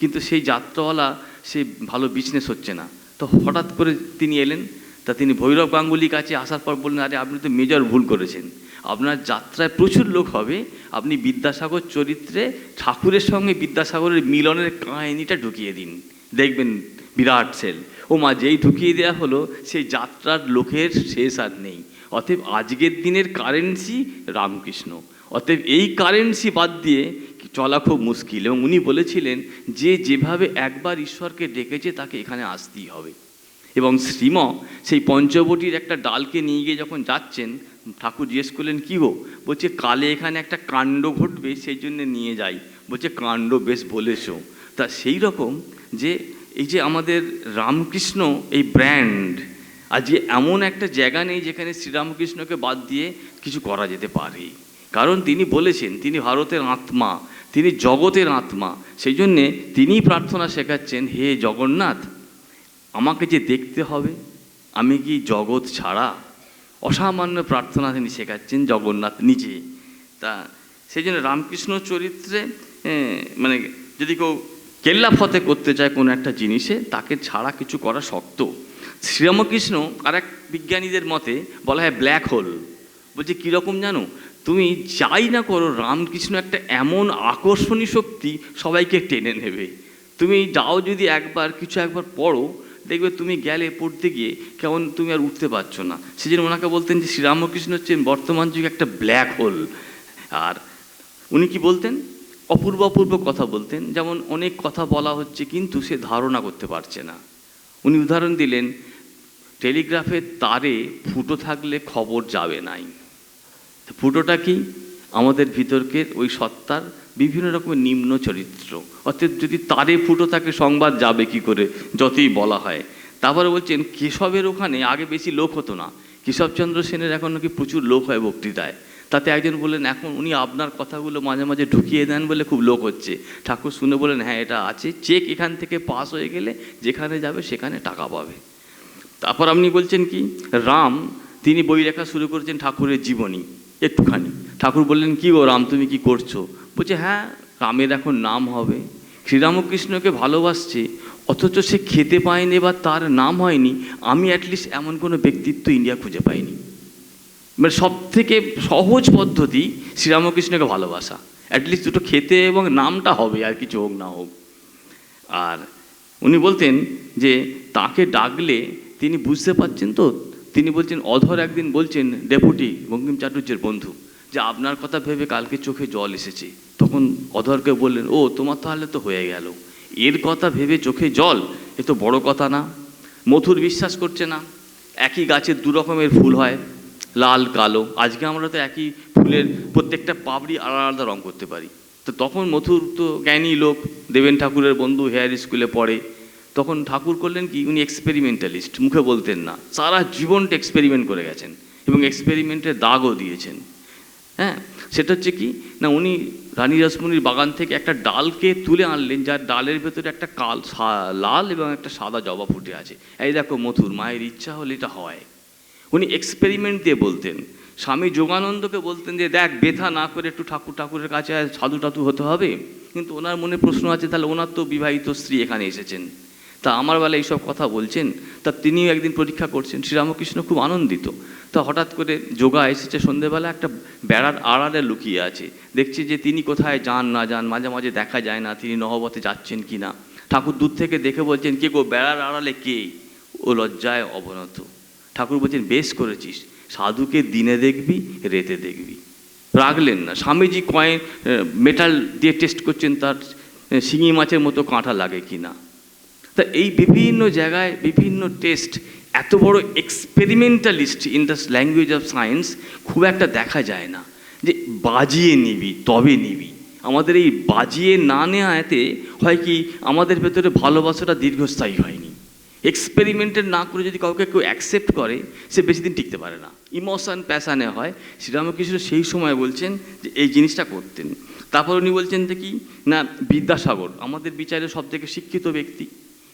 কিন্তু সেই যাত্রাওয়ালা সে ভালো বিজনেস হচ্ছে না। তো হঠাৎ করে তিনি এলেন, তা তিনি ভৈরব গাঙ্গুলির কাছে আসার পর বললেন, আরে আপনি তো মেজর ভুল করেছেন, আপনার যাত্রায় প্রচুর লোক হবে, আপনি বিদ্যাসাগর চরিত্রে ঠাকুরের সঙ্গে বিদ্যাসাগরের মিলনের কাহিনীটা ঢুকিয়ে দিন, দেখবেন বিরাট সেল। ও মা, যেই ঢুকিয়ে দেওয়া হলো সেই যাত্রার লোকের শেষ আর নেই। অতএব আজকের দিনের কারেন্সি রামকৃষ্ণ, অতএব এই কারেন্সি বাদ দিয়ে চলা খুব মুশকিল। এবং উনি বলেছিলেন যে যেভাবে একবার ঈশ্বরকে ডেকেছে তাকে এখানে আসতেই হবে। এবং শ্রীম সেই পঞ্চবটির একটা ডালকে নিয়ে গিয়ে যখন যাচ্ছেন, ঠাকুর জিজ্ঞেস করলেন কী গো, বলছে কালে এখানে একটা কাণ্ড ঘটবে সেই জন্য নিয়ে যাই। বলছে কাণ্ড বেশ বলেছো। তা সেই রকম যে এই যে আমাদের রামকৃষ্ণ এই ব্র্যান্ড, আজকে এমন একটা জায়গা নেই যেখানে শ্রীরামকৃষ্ণকে বাদ দিয়ে কিছু করা যেতে পারে। কারণ তিনি বলেছেন তিনি ভারতের আত্মা, তিনি জগতের আত্মা। সেই জন্যে তিনি প্রার্থনা শেখাচ্ছেন, হে জগন্নাথ, আমাকে যে দেখতে হবে, আমি কি জগৎ ছাড়া? অসামান্য প্রার্থনা তিনি শেখাচ্ছেন জগন্নাথ নিজে। তা সেই জন্য রামকৃষ্ণ চরিত্রে মানে যদি কেউ কেল্লা ফতে করতে চায় কোনো একটা জিনিসে, তাকে ছাড়া কিছু করা শক্ত। শ্রীরামকৃষ্ণ আর এক বিজ্ঞানীদের মতে বলা হয় ব্ল্যাক হোল। বলছে কীরকম জানো, তুমি যাই না করো, রামকৃষ্ণ একটা এমন আকর্ষণী শক্তি সবাইকে টেনে নেবে। তুমি যাও যদি একবার কিছু একবার পড়ো, দেখবে তুমি গেলে পড়তে গিয়ে কেমন তুমি আর উঠতে পারছো না। সেজন্য ওনাকে বলতেন যে শ্রীরামকৃষ্ণ হচ্ছেন বর্তমান যুগে একটা ব্ল্যাক হোল। আর উনি কি বলতেন, অপূর্ব অপূর্ব কথা বলতেন। যেমন অনেক কথা বলা হচ্ছে কিন্তু সে ধারণা করতে পারছে না। উনি উদাহরণ দিলেন, টেলিগ্রাফের তারে ফুটো থাকলে খবর যাবে নাই। ফুটোটা কি? আমাদের ভিতরকে ওই সত্তার বিভিন্ন রকমের নিম্ন চরিত্র। অর্থাৎ যদি তারে ফুটো থাকে সংবাদ যাবে কি করে, যতই বলা হয়। তারপরে বলছেন কেশবের ওখানে আগে বেশি লোক হতো না, কেশবচন্দ্র সেনের এখন নাকি প্রচুর লোক হয় বক্তৃতায়। তাতে একজন বললেন এখন উনি আপনার কথাগুলো মাঝে মাঝে ঢুকিয়ে দেন বলে খুব লোক হচ্ছে। ঠাকুর শুনে বলেন, হ্যাঁ এটা আছে, চেক এখান থেকে পাস হয়ে গেলে যেখানে যাবে সেখানে টাকা পাবে। তারপর আপনি বলছেন কি, রাম তিনি বই লেখা শুরু করেছেন ঠাকুরের জীবনী একটুখানি। ঠাকুর বললেন কি গো রাম, তুমি কি করছো? বলছে হ্যাঁ, রামের এখন নাম হবে। শ্রীরামকৃষ্ণকে ভালোবাসছে অথচ সে খেতে পায়নি বা তার নাম হয়নি। আমি অ্যাটলিস্ট এমন কোনো ব্যক্তিত্ব ইন্ডিয়া খুঁজে পাইনি। মানে সব থেকে সহজ পদ্ধতি শ্রীরামকৃষ্ণকে ভালোবাসা, অ্যাটলিস্ট দুটো খেতে এবং নামটা হবে, আর কিছু হোক না হোক। আর উনি বলতেন যে তাকে ডাকলে তিনি বুঝতে পারছেন তো। তিনি বলছেন, অধর একদিন বলছেন ডেপুটি বঙ্কিম চাটুর্যের বন্ধু, যে আপনার কথা ভেবে কালকে চোখে জল এসেছে। তখন অধরকে বললেন, ও তোমার তাহলে তো হয়ে গেল, এর কথা ভেবে চোখে জল, এ তো বড় কথা না। মথুর বিশ্বাস করছে না একই গাছের দু রকমের ফুল হয়, লাল কালো। আজকে আমরা তো একই ফুলের প্রত্যেকটা পাপড়ি আলাদা আলাদা রঙ করতে পারি। তো তখন মথুর তো জ্ঞানী লোক, দেবেন ঠাকুরের বন্ধু, হেয়ার স্কুলে পড়ে। তখন ঠাকুর করলেন কি, উনি এক্সপেরিমেন্টালিস্ট, মুখে বলতেন না, সারা জীবনটা এক্সপেরিমেন্ট করে গেছেন এবং এক্সপেরিমেন্টের দাগও দিয়েছেন। হ্যাঁ, সেটা হচ্ছে কি না, উনি রানী রাসমণির বাগান থেকে একটা ডালকে তুলে আনলেন, যার ডালের ভেতরে একটা লাল এবং একটা সাদা জবা ফুটে আছে। এই দেখো মথুর, মায়ের ইচ্ছা হলে এটা হয়। উনি এক্সপেরিমেন্ট দিয়ে বলতেন। স্বামী যোগানন্দকে বলতেন যে দেখ, ব্যথা না করে একটু ঠাকুরের কাছে সাধু টাধু হতে হবে। কিন্তু ওনার মনে প্রশ্ন আছে, তাহলে ওনার তো বিবাহিত স্ত্রী এখানে এসেছেন, তা আমার বেলা এইসব কথা বলছেন। তা তিনিও একদিন পরীক্ষা করছেন। শ্রীরামকৃষ্ণ খুব আনন্দিত। তা হঠাৎ করে যোগা এসেছে সন্ধ্যেবেলা, একটা বেড়ার আড়ালে লুকিয়ে আছে। দেখছি যে তিনি কোথায় যান না যান, মাঝে মাঝে দেখা যায় না তিনি নহবতে যাচ্ছেন কি না। ঠাকুর দূর থেকে দেখে বলছেন, কে গো, বেড়ার আড়ালে কে? ও লজ্জায় অবনত। ঠাকুর বলছেন, বেশ করেছিস, সাধুকে দিনে দেখবি রেতে দেখবি। রাগলেন না। স্বামীজি কয়েন মেটাল দিয়ে টেস্ট করছেন তার শিঙি মাছের মতো কাঁটা লাগে কি না। তা এই বিভিন্ন জায়গায় বিভিন্ন টেস্ট, এত বড় experimentalist in the language of science খুব একটা দেখা যায় না। যে বাজিয়ে নিবি তবে নিবি, আমাদের এই বাজিয়ে না নেওয়াতে হয় কি, আমাদের ভেতরে ভালোবাসাটা দীর্ঘস্থায়ী হয়নি। এক্সপেরিমেন্টের না করে যদি কাউকে কেউ অ্যাকসেপ্ট করে, সে বেশি দিন টিকতে পারে না, ইমোশন প্যাশানে হয়। শ্রীরামকৃষ্ণ সেই সময় বলছেন যে এই জিনিসটা করতেন। তারপর উনি বলছেন যে কি না, বিদ্যাসাগর আমাদের বিচারে সব থেকে শিক্ষিত ব্যক্তি।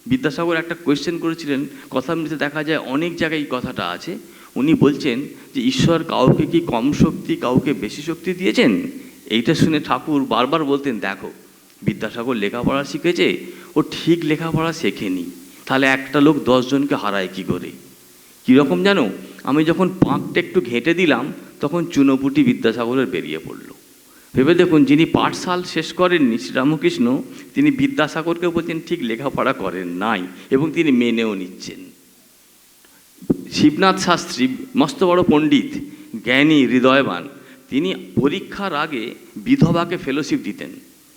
বিদ্যাসাগর একটা কোয়েশ্চেন করেছিলেন, কথামৃতে দেখা যায় অনেক জায়গায় এই কথাটা আছে। উনি বলছেন যে ঈশ্বর কাউকে কি কম শক্তি, কাউকে বেশি শক্তি দিয়েছেন। এইটা শুনে ঠাকুর বারবার বলতেন, দেখো বিদ্যাসাগর লেখাপড়া শিখেছে, ও ঠিক লেখাপড়া শেখেনি, তাহলে একটা লোক 10 জনকে হারায় কি করে। কীরকম জানো, আমি যখন পাঁকটা একটু ঘেঁটে দিলাম তখন চুনোপুটি বিদ্যাসাগরের বেরিয়ে পড়লো। ভেবে দেখুন, যিনি পাঠশাল শেষ করেননি শ্রীরামকৃষ্ণ, তিনি বিদ্যাসাগরকে বলছেন ঠিক লেখাপড়া করেন নাই, এবং তিনি মেনেও নিচ্ছেন। শিবনাথ শাস্ত্রী মস্ত বড় পণ্ডিত, জ্ঞানী, হৃদয়বান, তিনি পরীক্ষার আগে বিধবাকে ফেলোশিপ দিতেন।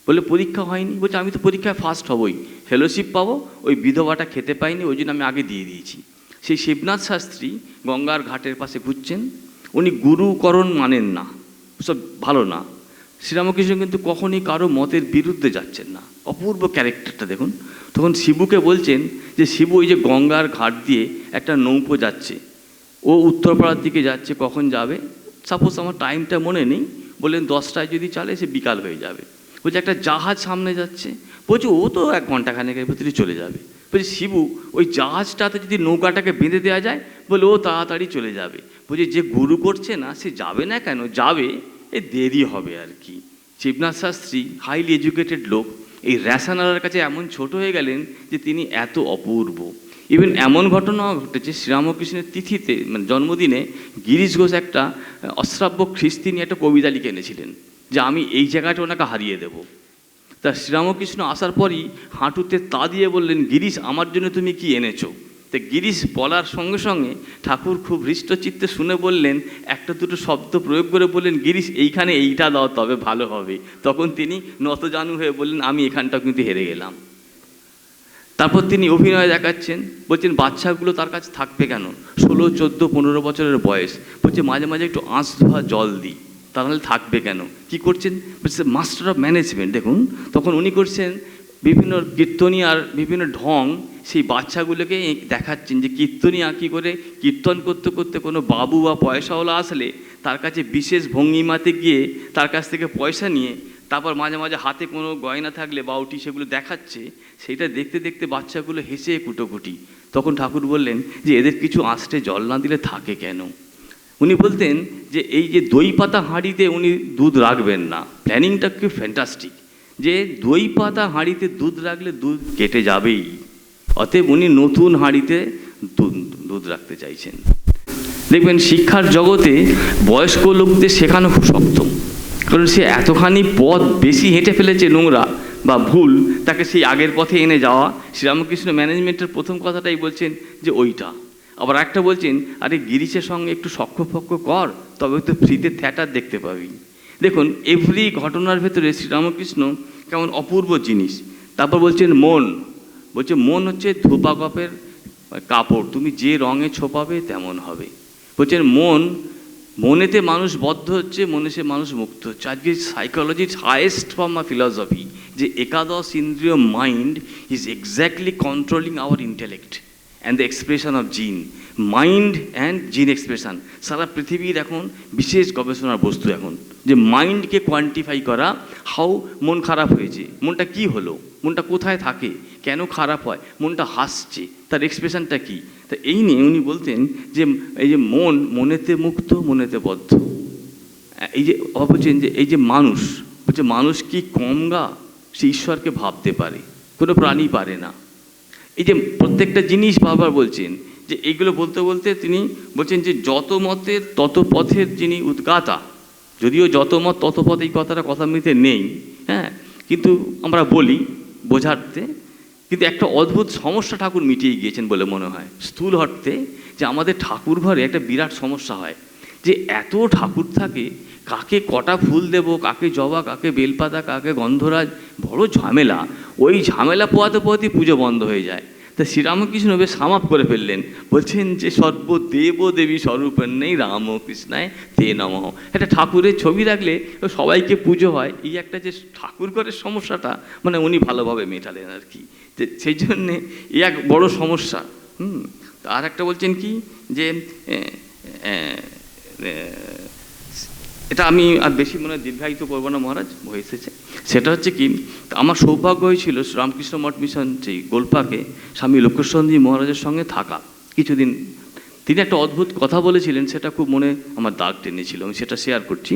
বলে পরীক্ষা হয়নি, বলছে আমি তো পরীক্ষায় ফার্স্ট হবই, ফেলোশিপ পাবো, ওই বিধবাটা খেতে পাইনি, ওই জন্য আমি আগে দিয়ে দিয়েছি। সেই শিবনাথ শাস্ত্রী গঙ্গার ঘাটের পাশে ঘুরছেন, উনি গুরুকরণ মানেন না, সব ভালো না। শ্রীরামকৃষ্ণ কিন্তু কখনই কারো মতের বিরুদ্ধে যাচ্ছেন না। অপূর্ব ক্যারেক্টারটা দেখুন। তখন শিবুকে বলছেন যে শিবু, ওই যে গঙ্গার ঘাট দিয়ে একটা নৌকো যাচ্ছে, ও উত্তরপাড়ার দিকে যাচ্ছে, কখন যাবে সাপোজ আমার টাইমটা মনে নেই, বললেন 10টায় যদি চলে সে বিকাল হয়ে যাবে। বলছে একটা জাহাজ সামনে যাচ্ছে, বলছে ও তো 1 ঘন্টাখানেকের ভিতরে চলে যাবে। বলছে শিবু, ওই জাহাজটাতে যদি নৌকাটাকে বেঁধে দেওয়া যায়, বলে ও তাড়াতাড়ি চলে যাবে। বলছে যে গুরু করছে না সে যাবে না কেন, যাবে, এ দেরি হবে আর কি। শিবনাথ শাস্ত্রী হাইলি এডুকেটেড লোক, এই র্যাশনালের কাছে এমন ছোট হয়ে গেলেন যে তিনি এত অপূর্ব। ইভেন এমন ঘটনাও ঘটেছে, শ্রীরামকৃষ্ণের তিথিতে মানে জন্মদিনে গিরিশ ঘোষ একটা অশ্রাব্য খ্রিস্তি নিয়ে একটা কবিতা লিখে এনেছিলেন যে আমি এই জায়গাটা ওনাকে হারিয়ে দেব। তা শ্রীরামকৃষ্ণ আসার পরই হাঁটুতে তা দিয়ে বললেন, গিরিশ আমার জন্য তুমি কি এনেছো। তো গিরিশ বলার সঙ্গে সঙ্গে ঠাকুর খুব হৃষ্টচিত্তে শুনে বললেন, একটা দুটো শব্দ প্রয়োগ করে বললেন, গিরিশ এইখানে এইটা দাও তবে ভালো হবে। তখন তিনি নতজানু হয়ে বললেন, আমি এখানটা কিন্তু হেরে গেলাম। তারপর তিনি অভিনয় দেখাচ্ছেন, বলছেন বাচ্চাগুলো তার কাছে থাকবে কেন, 16, 14, 15 বছরের বয়স, বলছে মাঝে মাঝে একটু আঁচ ধোয়া জল দিই, তাহলে থাকবে কেন। কি করছেন, বলছে মাস্টার অফ ম্যানেজমেন্ট। দেখুন তখন উনি করছেন বিভিন্ন কীর্তনিয়ার বিভিন্ন ঢং, সেই বাচ্চাগুলোকে দেখাচ্ছেন যে কীর্তনিয়া কী করে কীর্তন করতে করতে কোনো বাবু বা পয়সাওয়ালা আসলে তার কাছে বিশেষ ভঙ্গিমাতে গিয়ে তার কাছ থেকে পয়সা নিয়ে, তারপর মাঝে মাঝে হাতে কোনো গয়না থাকলে বাউটি সেগুলো দেখাচ্ছে, সেইটা দেখতে দেখতে বাচ্চাগুলো হেসে কুটোকুটি। তখন ঠাকুর বললেন যে এদের কিছু আঁচটে জল না দিলে থাকে কেন। উনি বলতেন যে এই যে দই পাতা হাঁড়িতে উনি দুধ রাখবেন না, প্ল্যানিংটা কি ফ্যান্টাস্টিক, যে দই পাতা হাঁড়িতে দুধ রাখলে দুধ কেটে যাবেই, অতএব উনি নতুন হাঁড়িতে দুধ রাখতে চাইছেন। দেখবেন শিক্ষার জগতে বয়স্ক লোকদের শেখানো খুব শক্ত, কারণ সে এতখানি পথ বেশি হেঁটে ফেলেছে নোংরা বা ভুল, তাকে সেই আগের পথে এনে যাওয়া। শ্রীরামকৃষ্ণ ম্যানেজমেন্টের প্রথম কথাটাই বলছেন যে ওইটা। আবার একটা বলছেন, আরে গিরিশের সঙ্গে একটু সখ্য কর, তবে তো ফ্রিতে থিয়েটার দেখতে পাবি। দেখুন এভরি ঘটনার ভেতরে শ্রীরামকৃষ্ণ কেমন অপূর্ব জিনিস। তারপর বলছেন মন, বলছে মন হচ্ছে ধূপাকপের কাপড়, তুমি যে রঙে ছোপাবে তেমন হবে। বলছেন মনেতে মানুষ বদ্ধ হচ্ছে, মনে সে মানুষ মুক্ত হচ্ছে। আজকে সাইকোলজির হায়েস্ট ফর্ম অফ ফিলসফি যে একাদশ ইন্দ্রিয় mind is exactly controlling our intellect and the expression of gene. Mind and gene expression সারা পৃথিবীর এখন বিশেষ গবেষণার বস্তু। এখন যে মাইন্ডকে কোয়ান্টিফাই করা, হাউ মন খারাপ হয়েছে, মনটা কি হলো, মনটা কোথায় থাকে, কেন খারাপ হয়, মনটা হাসছে, তার এক্সপ্রেশনটা কী। তা এই নিয়ে উনি বলতেন যে এই যে মনেতে মুক্ত, মনেতে বদ্ধ। এই যে বলছেন যে এই যে মানুষ, বলছে মানুষ কি কম গা, সে ঈশ্বরকে ভাবতে পারে, কোনো প্রাণী পারে না। এই যে প্রত্যেকটা জিনিস বারবার বলছেন যে এইগুলো বলতে বলতে তিনি বলছেন যে যত মতের তত পথের যিনি উদ্গাতা, যদিও যত মত তত পথ এই কথাটা কথামৃতে নেই, হ্যাঁ, কিন্তু আমরা বলি বোঝাতে। কিন্তু একটা অদ্ভুত সমস্যা ঠাকুর মিটিয়ে গিয়েছেন বলে মনে হয় স্থূল অর্থে, যে আমাদের ঠাকুর ঘরে একটা বিরাট সমস্যা হয় যে এত ঠাকুর থাকে, কাকে কটা ফুল দেব, কাকে জবা, কাকে বেলপাতা, কাকে গন্ধরাজ, বড় ঝামেলা। ওই ঝামেলা পোয়াতে পোয়াতেই পুজো বন্ধ হয়ে যায়। তা শ্রীরামকৃষ্ণ বেশ সামাপ করে ফেললেন, বলছেন যে সর্বদেব দেবী স্বরূপের নেই রামকৃষ্ণায় তে নমঃ। একটা ঠাকুরের ছবি রাখলে সবাইকে পুজো হয়, এই একটা যে ঠাকুর ঘরের সমস্যাটা মানে উনি ভালোভাবে মেটালেন আর কি। সেই জন্যে এই এক বড় সমস্যা। আর একটা বলছেন কি যে এটা আমি আর বেশি মনে দীর্ঘায়িত করবো না মহারাজ, হয়ে এসেছে। সেটা হচ্ছে কি, আমার সৌভাগ্য হয়েছিল রামকৃষ্ণ মঠ মিশন সেই গোলপাকে স্বামী লোকেশ্বরজি মহারাজের সঙ্গে থাকা কিছুদিন। তিনি একটা অদ্ভুত কথা বলেছিলেন, সেটা খুব মনে আমার দাগ টেনেছিল, আমি সেটা শেয়ার করছি।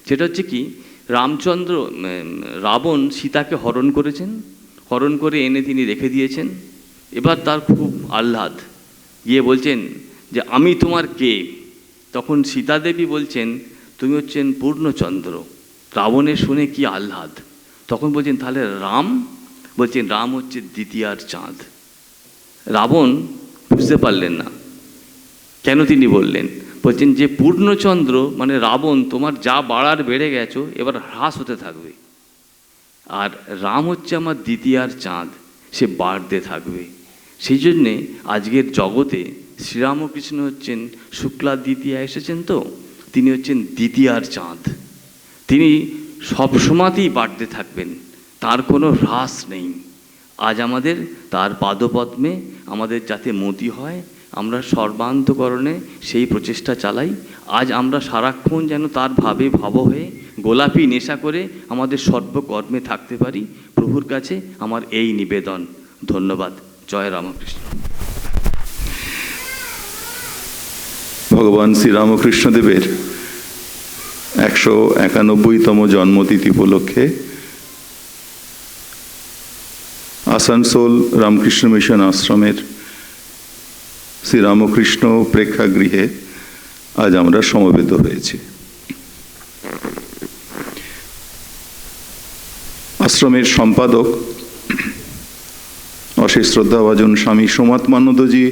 সেটা হচ্ছে কি, রাবণ সীতাকে হরণ করেছেন, হরণ করে এনে তিনি রেখে দিয়েছেন। এবার তার খুব আহ্লাদ, গিয়ে বলছেন যে আমি তোমার কে? তখন সীতাদেবী বলছেন তুমি হচ্ছেন পূর্ণচন্দ্র। রাবণের শুনে কি আহ্লাদ, তখন বলছেন তাহলে রাম? বলছেন রাম হচ্ছে দ্বিতীয়ার চাঁদ। রাবণ বুঝতে পারলেন না কেন তিনি বললেন, বলছেন যে পূর্ণচন্দ্র মানে রাবণ, তোমার যা বাড়ার বেড়ে গেছো, এবার হ্রাস হতে থাকবে। আর রাম হচ্ছে আমার দ্বিতীয়ার চাঁদ, সে বাড়তে থাকবে। সেই জন্যে আজকের জগতে শ্রীরামকৃষ্ণ হচ্ছেন শুক্লা দ্বিতীয়া এসেছেন, তো তিনি হচ্ছেন দ্বিতীয়ার চাঁদ। তিনি সবসময়তেই বাড়তে থাকবেন, তার কোনো হ্রাস নেই। আজ আমাদের তার পাদপদ্মে আমাদের যাতে মতি হয়, আমরা সর্বান্তকরণে সেই প্রচেষ্টা চালাই। আজ আমরা সারাক্ষণ যেন তার ভাবে ভাব হয়ে গোলাপি নেশা করে আমাদের সর্বকর্মে থাকতে পারি। প্রভুর কাছে আমার এই নিবেদন। ধন্যবাদ। জয় রামকৃষ্ণ। ভগবান শ্রীরামকৃষ্ণদেবের 191তম জন্মতিথি উপলক্ষে আসানসোল রামকৃষ্ণ মিশন আশ্রমের শ্রীরামকৃষ্ণ প্রেক্ষাগৃহে আজ আমরা সমবেত হয়েছি। আশ্রমের সম্পাদক অশেষ শ্রদ্ধাভাজন স্বামী সোমাত্মানন্দজি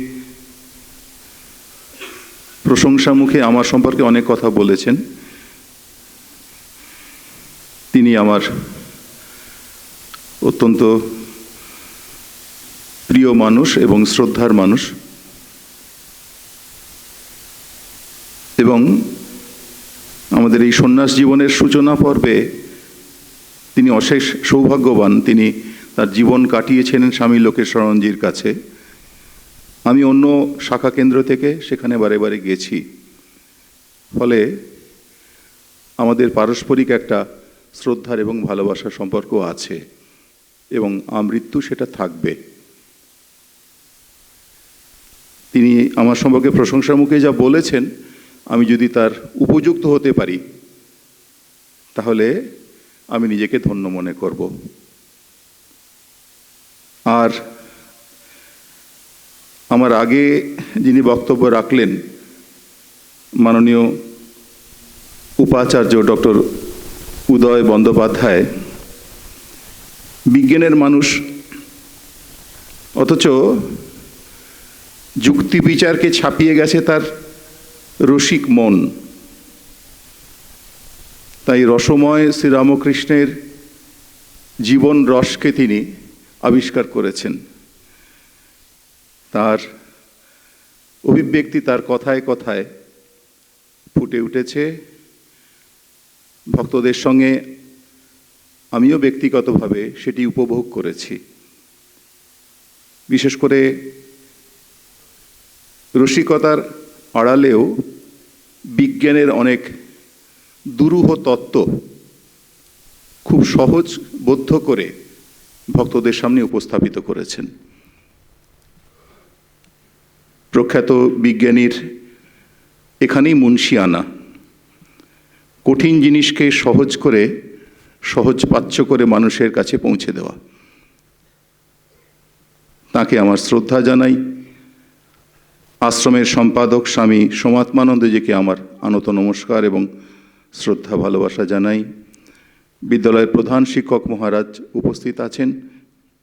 প্রশংসা মুখে আমার সম্পর্কে অনেক কথা বলেছেন। তিনি আমার অত্যন্ত প্রিয় মানুষ এবং শ্রদ্ধার মানুষ, এবং আমাদের এই সন্ন্যাস জীবনের সূচনা পর্বে তিনি অশেষ সৌভাগ্যবান। তিনি তার জীবন কাটিয়েছেন স্বামী লোকেশ্বরণজির কাছে। আমি অন্য শাখা কেন্দ্র থেকে সেখানে বারে বারে গেছি, ফলে আমাদের পারস্পরিক একটা শ্রদ্ধার এবং ভালোবাসার সম্পর্ক আছে, এবং আমৃত্যু সেটা থাকবে। তিনি আমার সম্পর্কে প্রশংসার মুখে যা বলেছেন, আমি যদি তার উপযুক্ত হতে পারি তাহলে আমি নিজেকে ধন্য মনে করব। আর আমার আগে যিনি বক্তব্য রাখলেন, মাননীয় উপাচার্য ডক্টর উদয় বন্দ্যোপাধ্যায়, বিজ্ঞানের মানুষ, অথচ যুক্তি বিচারকে ছাপিয়ে গেছে তার রসিক মন। তাই রসময় শ্রীরামকৃষ্ণের জীবন রসকে তিনি আবিষ্কার করেছেন। তার অভিব্যক্তি তার কথায় কথায় ফুটে উঠেছে। ভক্তদের সঙ্গে আমিও ব্যক্তিগতভাবে সেটি উপভোগ করেছি। বিশেষ করে রসিকতার আড়ালেও বিজ্ঞানের অনেক দুরূহ তত্ত্ব খুব সহজবোধ্য করে ভক্তদের সামনে উপস্থাপিত করেছেন। প্রখ্যাত বিজ্ঞানীর এখানেই মুন্সিয়ানা, কঠিন জিনিসকে সহজ করে সহজপাচ্য করে মানুষের কাছে পৌঁছে দেওয়া। তাকে আমার শ্রদ্ধা জানাই। আশ্রমের সম্পাদক স্বামী সোমাত্মানন্দজিকে আমার আনত নমস্কার এবং শ্রদ্ধা ভালোবাসা জানাই। বিদ্যালয়ের প্রধান শিক্ষক মহারাজ উপস্থিত আছেন,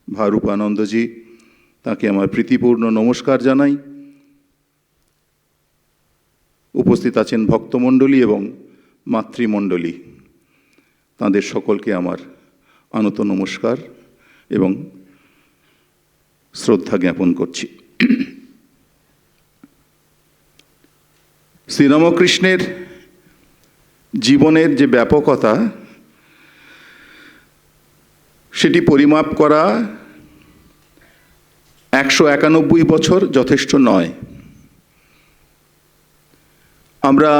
ভারূপানন্দজি, তাকে আমার প্রীতিপূর্ণ নমস্কার জানাই। উপস্থিত আছেন ভক্তমণ্ডলী এবং মাতৃমণ্ডলী, তাঁদের সকলকে আমার আনত নমস্কার এবং শ্রদ্ধা জ্ঞাপন করছি। শ্রীরামকৃষ্ণের জীবনের যে ব্যাপকতা, সেটি পরিমাপ করা 191 বছর যথেষ্ট নয়। আমরা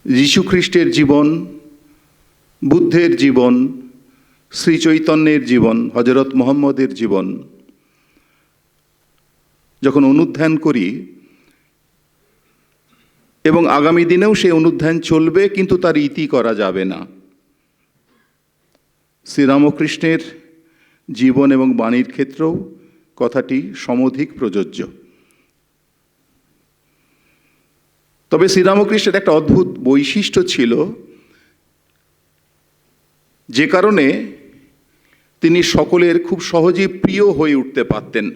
যীশুখ্রিস্টের জীবন, বুদ্ধের জীবন, শ্রী চৈতন্যের জীবন, হযরত মুহাম্মদের জীবন যখন অনুধ্যান করি, এবং আগামী দিনেও সেই অনুধ্যান চলবে, কিন্তু তার ইতি করা যাবে না। শ্রীরামকৃষ্ণের জীবন এবং বাণীর ক্ষেত্রেও কথাটি সমধিক প্রযোজ্য। তবে শ্রীরামকৃষ্ণের একটা অদ্ভুত বৈশিষ্ট্য ছিল, যে কারণে তিনি সকলের খুব সহজেই প্রিয় হয়ে উঠতে পারতেন।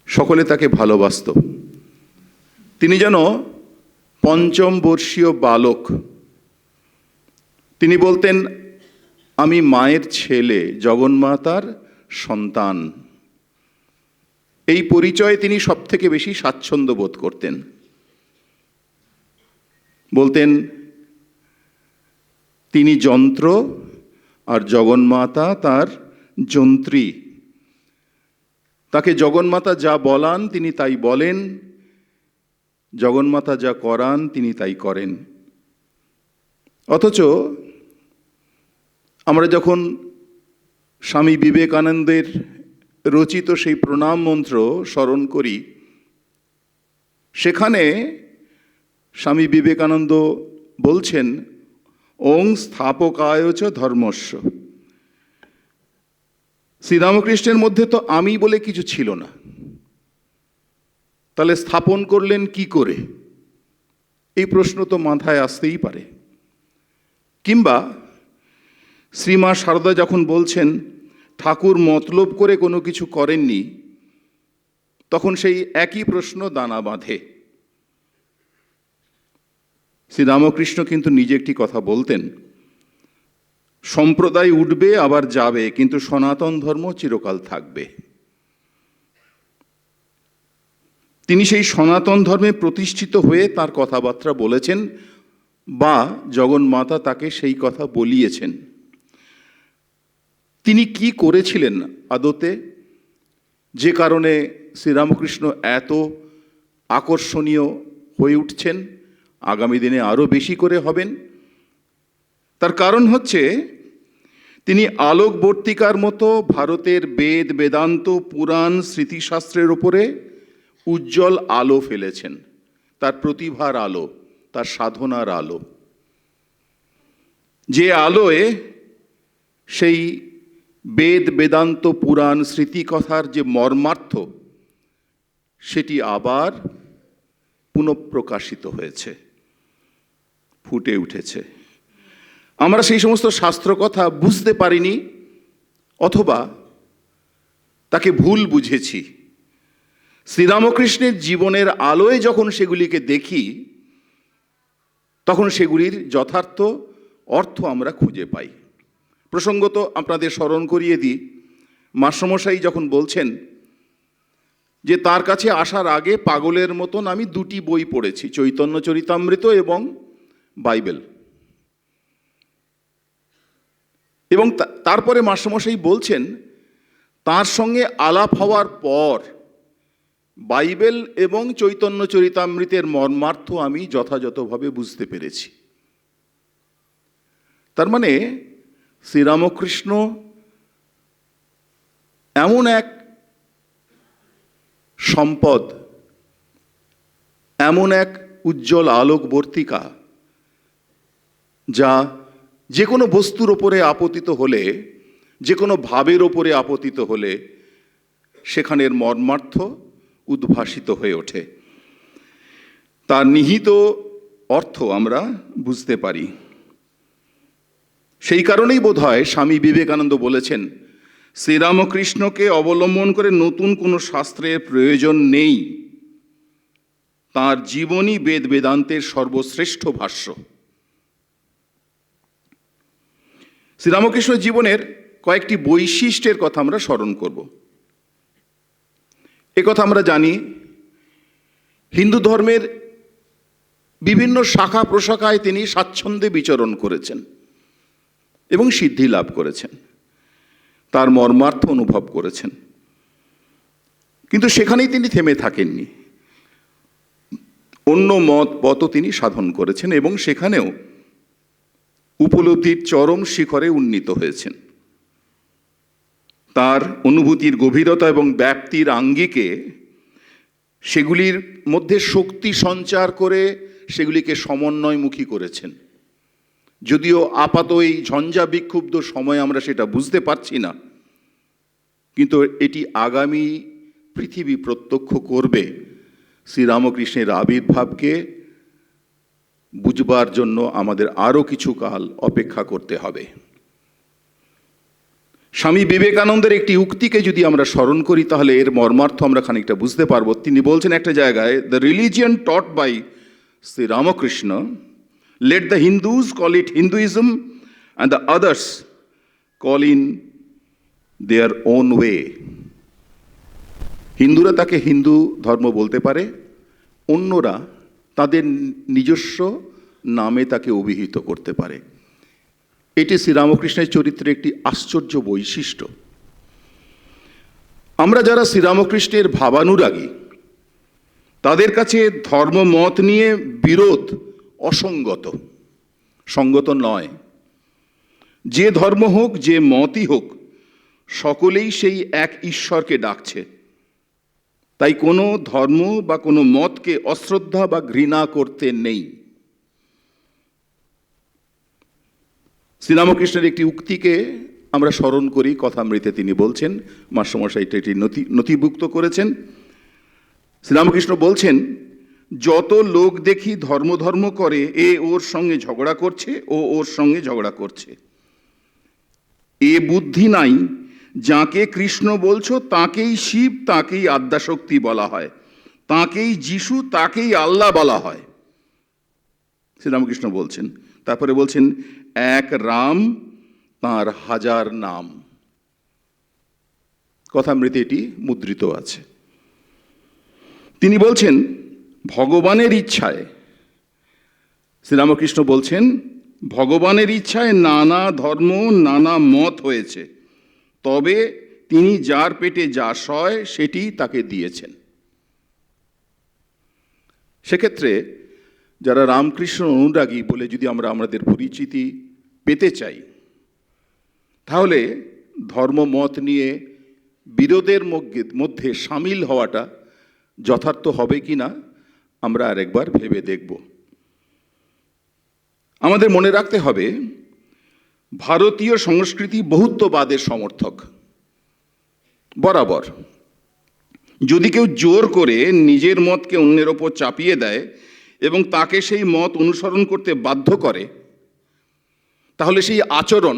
সকলে তাকে ভালোবাসত। তিনি যেন পঞ্চম বর্ষীয় বালক। তিনি বলতেন, আমি মায়ের ছেলে, জগন্মাতার সন্তান। এই পরিচয়ে তিনি সবথেকে বেশি স্বাচ্ছন্দ্য বোধ করতেন। বলতেন, তিনি যন্ত্র আর জগন্মাতা তার যন্ত্রী। তাকে জগন্মাতা যা বলান তিনি তাই বলেন, জগন্মাতা যা করান তিনি তাই করেন। অথচ আমরা যখন স্বামী বিবেকানন্দের রচিত সেই প্রণাম মন্ত্র স্মরণ করি, সেখানে স্বামী বিবেকানন্দ বলছেন, ওং স্থাপকায় চ ধর্মস্য। শ্রীরামকৃষ্ণের মধ্যে তো আমি বলে কিছু ছিল না, তাহলে স্থাপন করলেন কি করে? এই প্রশ্ন তো মাথায় আসতেই পারে। কিংবা শ্রীমা সারদা যখন বলছেন ঠাকুর মতলব করে কোনো কিছু করেননি, তখন সেই একই প্রশ্ন দানা বাঁধে। শ্রীরামকৃষ্ণ কিন্তু নিজে একটি কথা বলতেন, সম্প্রদায় উঠবে আবার যাবে, কিন্তু সনাতন ধর্ম চিরকাল থাকবে। তিনি সেই সনাতন ধর্মে প্রতিষ্ঠিত হয়ে তার কথাবার্তা বলেছেন, বা জগন্মাতা তাকে সেই কথা বলিয়েছেন। তিনি কি করেছিলেন আদতে, যে কারণে শ্রীরামকৃষ্ণ এত আকর্ষণীয় হয়ে উঠছেন, আগামী দিনে আরও বেশি করে হবেন? তার কারণ হচ্ছে, তিনি আলোকবর্তিকার মতো ভারতের বেদ, বেদান্ত, পুরাণ, স্মৃতিশাস্ত্রের ওপরে উজ্জ্বল আলো ফেলেছেন। তার প্রতিভার আলো, তার সাধনার আলো, যে আলোয় সেই বেদ, বেদান্ত, পুরাণ, স্মৃতিকথার যে মর্মার্থ, সেটি আবার পুনঃপ্রকাশিত হয়েছে, ফুটে উঠেছে। আমরা সেই সমস্ত শাস্ত্র কথা বুঝতে পারিনি, অথবা তাকে ভুল বুঝেছি। শ্রীরামকৃষ্ণের জীবনের আলোয় যখন সেগুলিকে দেখি, তখন সেগুলির যথার্থ অর্থ আমরা খুঁজে পাই। প্রসঙ্গত আপনাদের স্মরণ করিয়ে দিই, মাস্টারমশাই যখন বলছেন যে তার কাছে আসার আগে পাগলের মতন আমি দুটি বই পড়েছি, চৈতন্য চরিতামৃত এবং বাইবেল। এবং তারপরে মাস্টারমশাই বলছেন, তার সঙ্গে আলাপ হওয়ার পর বাইবেল এবং চৈতন্য চরিতামৃতের মর্মার্থ আমি যথাযথভাবে বুঝতে পেরেছি। তার মানে শ্রীরামকৃষ্ণ এমন এক সম্পদ, এমন এক উজ্জ্বল আলোকবর্তিকা, যা যে কোনো বস্তুর ওপরে আপতিত হলে, যে কোনো ভাবের ওপরে আপতিত হলে সেখানের মর্মার্থ উদ্ভাসিত হয়ে ওঠে, তার নিহিত অর্থ আমরা বুঝতে পারি। সেই কারণেই বোধহয় স্বামী বিবেকানন্দ বলেছেন, শ্রীরামকৃষ্ণকে অবলম্বন করে নতুন কোনো শাস্ত্রের প্রয়োজন নেই, তার জীবনী বেদ বেদান্তের সর্বশ্রেষ্ঠ ভাষ্য। শ্রীরামকৃষ্ণ জীবনের কয়েকটি বৈশিষ্ট্যের কথা আমরা স্মরণ করব। একথা আমরা জানি, হিন্দু ধর্মের বিভিন্ন শাখা প্রশাখায় তিনি স্বাচ্ছন্দ্যে বিচরণ করেছেন এবং সিদ্ধি লাভ করেছেন, তার মর্মার্থ অনুভব করেছেন। কিন্তু সেখানেই তিনি থেমে থাকেননি, অন্য পথও তিনি সাধন করেছেন এবং সেখানেও উপলব্ধির চরম শিখরে উন্নীত হয়েছেন। তার অনুভূতির গভীরতা এবং ব্যাপ্তির আঙ্গিকে সেগুলির মধ্যে শক্তি সঞ্চার করে সেগুলিকে সমন্বয়মুখী করেছেন। যদিও আপাত এই ঝঞ্ঝা বিক্ষুব্ধ সময় আমরা সেটা বুঝতে পারছি না, কিন্তু এটি আগামী পৃথিবী প্রত্যক্ষ করবে শ্রীরামকৃষ্ণের আবির্ভাবকে বুঝবার জন্য আমাদের আরও কিছু কাল অপেক্ষা করতে হবে। স্বামী বিবেকানন্দের একটি উক্তিকে যদি আমরা স্মরণ করি তাহলে এর মর্মার্থ আমরা খানিকটা বুঝতে পারবো। তিনি বলছেন একটা জায়গায়, the religion taught by Shri Ramakrishna, let the Hindus call it Hinduism and the others call in their own way. হিন্দুরা তাকে হিন্দু ধর্ম বলতে পারে, অন্যরা তাদের নিজস্ব নামে তাকে অভিহিত করতে পারে। এটি শ্রীরামকৃষ্ণের চরিত্রের একটি আশ্চর্য বৈশিষ্ট্য। আমরা যারা শ্রীরামকৃষ্ণের ভাবানুরাগী, তাদের কাছে ধর্মমত নিয়ে বিরোধ অসঙ্গত, সঙ্গত নয়। যে ধর্ম হোক, যে মতই হোক, সকলেই সেই এক ঈশ্বরকে ডাকছে। তাই কোনো ধর্ম বা কোনো মতকে অশ্রদ্ধা বা ঘৃণা করতে নেই। শ্রীরামকৃষ্ণের একটি উক্তিকে আমরা স্মরণ করি, কথামৃতে তিনি বলছেন, মাস্টারমশাই এটি নথিভুক্ত করেছেন। শ্রীরামকৃষ্ণ বলছেন, যত লোক দেখি ধর্ম ধর্ম করে, এ ওর সঙ্গে ঝগড়া করছে, ও ওর সঙ্গে ঝগড়া করছে। এ বুদ্ধি নাই, যাকে কৃষ্ণ বলছো তাকেই শিব, তাকেই আদ্যাশক্তি বলা হয়, তাকেই যিশু, তাকেই আল্লাহ বলা হয়। শ্রীরামকৃষ্ণ বলছেন, তারপরে বলছেন, এক রাম তাঁর হাজার নাম। কথামৃতে এটি মুদ্রিত আছে। তিনি বলছেন, ভগবানের ইচ্ছায়, শ্রীরামকৃষ্ণ বলছেন, ভগবানের ইচ্ছায় নানা ধর্ম নানা মত হয়েছে, তবে তিনি যার পেটে যা সয় সেটি তাকে দিয়েছেন। সেক্ষেত্রে যারা রামকৃষ্ণ অনুরাগী বলে যদি আমরা আমাদের পরিচিতি পেতে চাই, তাহলে ধর্মমত নিয়ে বিরোধের মধ্যে সামিল হওয়াটা যথার্থ হবে কি না আমরা আরেকবার ভেবে দেখব। আমাদের মনে রাখতে হবে, ভারতীয় সংস্কৃতি বহুত্ববাদের সমর্থক বরাবর। যদি কেউ জোর করে নিজের মতকে অন্যের ওপর চাপিয়ে দেয় এবং তাকে সেই মত অনুসরণ করতে বাধ্য করে, তাহলে সেই আচরণ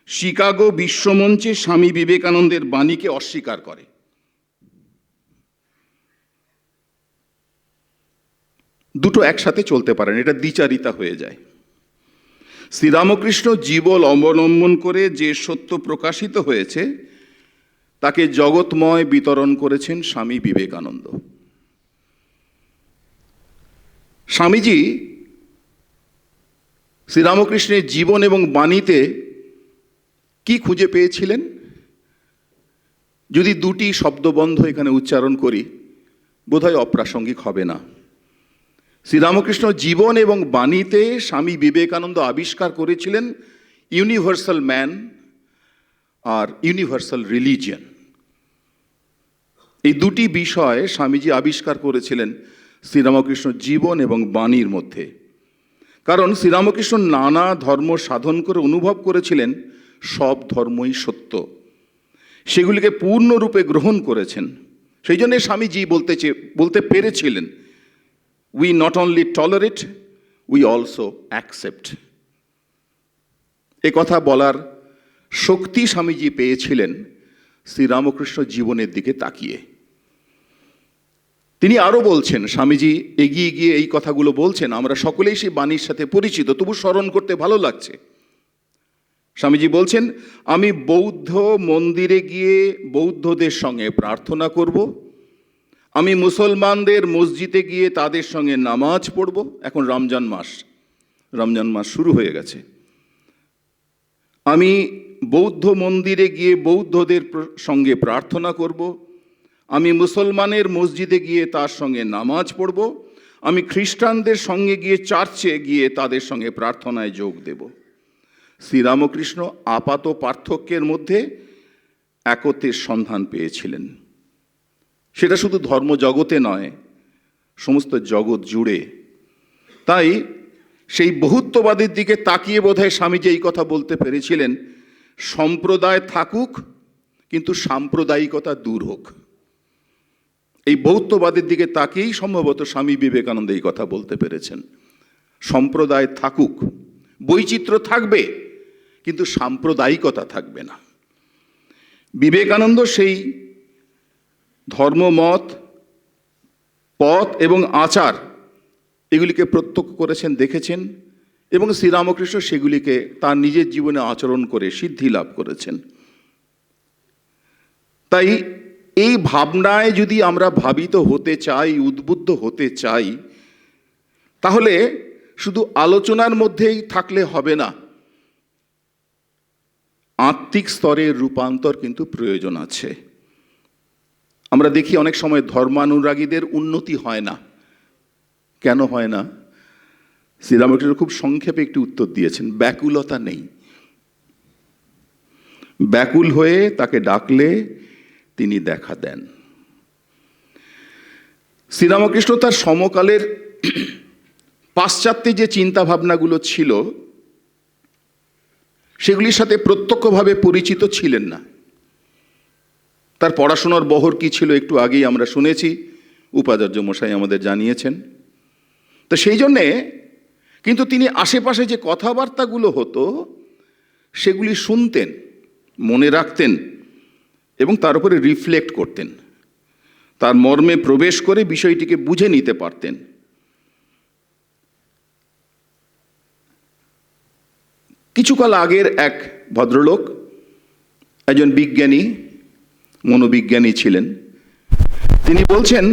শিকাগো বিশ্বমঞ্চে স্বামী বিবেকানন্দের বাণীকে অস্বীকার করে। দুটো একসাথে চলতে পারে না, এটা দ্বিচারিতা হয়ে যায়। শ্রীরামকৃষ্ণ জীবন অবলম্বন করে যে সত্য প্রকাশিত হয়েছে তাকে জগৎময় বিতরণ করেছেন স্বামী বিবেকানন্দ। স্বামীজি শ্রীরামকৃষ্ণের জীবন এবং বাণীতে কি খুঁজে পেয়েছিলেন, যদি দুটি শব্দবন্ধ এখানে উচ্চারণ করি বোধহয় অপ্রাসঙ্গিক হবে না। শ্রীরামকৃষ্ণ জীবন এবং বাণীতে স্বামী বিবেকানন্দ আবিষ্কার করেছিলেন ইউনিভার্সাল ম্যান আর ইউনিভার্সাল রিলিজিয়ন। এই দুটি বিষয় স্বামীজি আবিষ্কার করেছিলেন শ্রীরামকৃষ্ণ জীবন এবং বাণীর মধ্যে। কারণ শ্রীরামকৃষ্ণ নানা ধর্ম সাধন করে অনুভব করেছিলেন সব ধর্মই সত্য, সেগুলিকে পূর্ণরূপে গ্রহণ করেছেন। সেই জন্য স্বামীজি বলতে পেরেছিলেন, we not only tolerate, we also accept. এ কথা বলার শক্তি স্বামীজি পেয়েছিলেন শ্রীরামকৃষ্ণ জীবনের দিকে তাকিয়ে। তিনি আরও বলছেন, স্বামীজি এগিয়ে গিয়ে এই কথাগুলো বলছেন, আমরা সকলেই সেই বাণীর সাথে পরিচিত, তবু স্মরণ করতে ভালো লাগছে। স্বামীজি বলছেন, আমি বৌদ্ধ মন্দিরে গিয়ে বৌদ্ধদের সঙ্গে প্রার্থনা করব, আমি মুসলমানদের মসজিদে গিয়ে তাদের সঙ্গে নামাজ পড়ব। এখন রমজান মাস শুরু হয়ে গেছে। আমি বৌদ্ধ মন্দিরে গিয়ে বৌদ্ধদের সঙ্গে প্রার্থনা করব, আমি মুসলমানের মসজিদে গিয়ে তার সঙ্গে নামাজ পড়ব, আমি খ্রিস্টানদের সঙ্গে গিয়ে চার্চে গিয়ে তাদের সঙ্গে প্রার্থনায় যোগ দেব। শ্রীরামকৃষ্ণ আপাত পার্থক্যের মধ্যে একত্বের সন্ধান পেয়েছিলেন। সেটা শুধু ধর্ম জগতে নয়, সমস্ত জগৎ জুড়ে। তাই সেই বহুত্ববাদের দিকে তাকিয়ে বোধহয় স্বামীজি এই কথা বলতে পেরেছিলেন, সম্প্রদায় থাকুক কিন্তু সাম্প্রদায়িকতা দূর হোক। এই বহুত্ববাদের দিকে তাকিয়েই সম্ভবত স্বামী বিবেকানন্দ এই কথা বলতে পেরেছেন। সম্প্রদায় থাকুক, বৈচিত্র্য থাকবে, কিন্তু সাম্প্রদায়িকতা থাকবে না। বিবেকানন্দ সেই ধর্মমত, পথ এবং আচার এগুলিকে প্রত্যক্ষ করেছেন, দেখেছেন, এবং শ্রীরামকৃষ্ণ সেগুলিকে তার নিজের জীবনে আচরণ করে সিদ্ধি লাভ করেছেন। তাই এই ভাবনায় যদি আমরা ভাবিত হতে চাই, উদ্বুদ্ধ হতে চাই, তাহলে শুধু আলোচনার মধ্যেই থাকলে হবে না, আত্মিক স্তরের রূপান্তর কিন্তু প্রয়োজন আছে। আমরা দেখি অনেক সময় ধর্মানুরাগীদের উন্নতি হয় না। কেন হয় না? শ্রীরামকৃষ্ণ খুব সংক্ষেপে একটি উত্তর দিয়েছেন, ব্যাকুলতা নেই। ব্যাকুল হয়ে তাকে ডাকলে তিনি দেখা দেন। শ্রীরামকৃষ্ণ তার সমকালের পাশ্চাত্যে যে চিন্তা ভাবনাগুলো ছিল সেগুলির সাথে প্রত্যক্ষভাবে পরিচিত ছিলেন না। তার পড়াশোনার বহর কি ছিল একটু আগেই আমরা শুনেছি, উপাচার্য মশাই আমাদের জানিয়েছেন। তো সেই জন্যে কিন্তু তিনি আশেপাশে যে কথাবার্তাগুলো হতো সেগুলি শুনতেন, মনে রাখতেন এবং তার উপরে রিফ্লেক্ট করতেন, তার মর্মে প্রবেশ করে বিষয়টিকে বুঝে নিতে পারতেন। কিছুকাল আগের এক ভদ্রলোক, একজন বিজ্ঞানী, মনোবিজ্ঞানী ছিলেন, তিনি বলছেন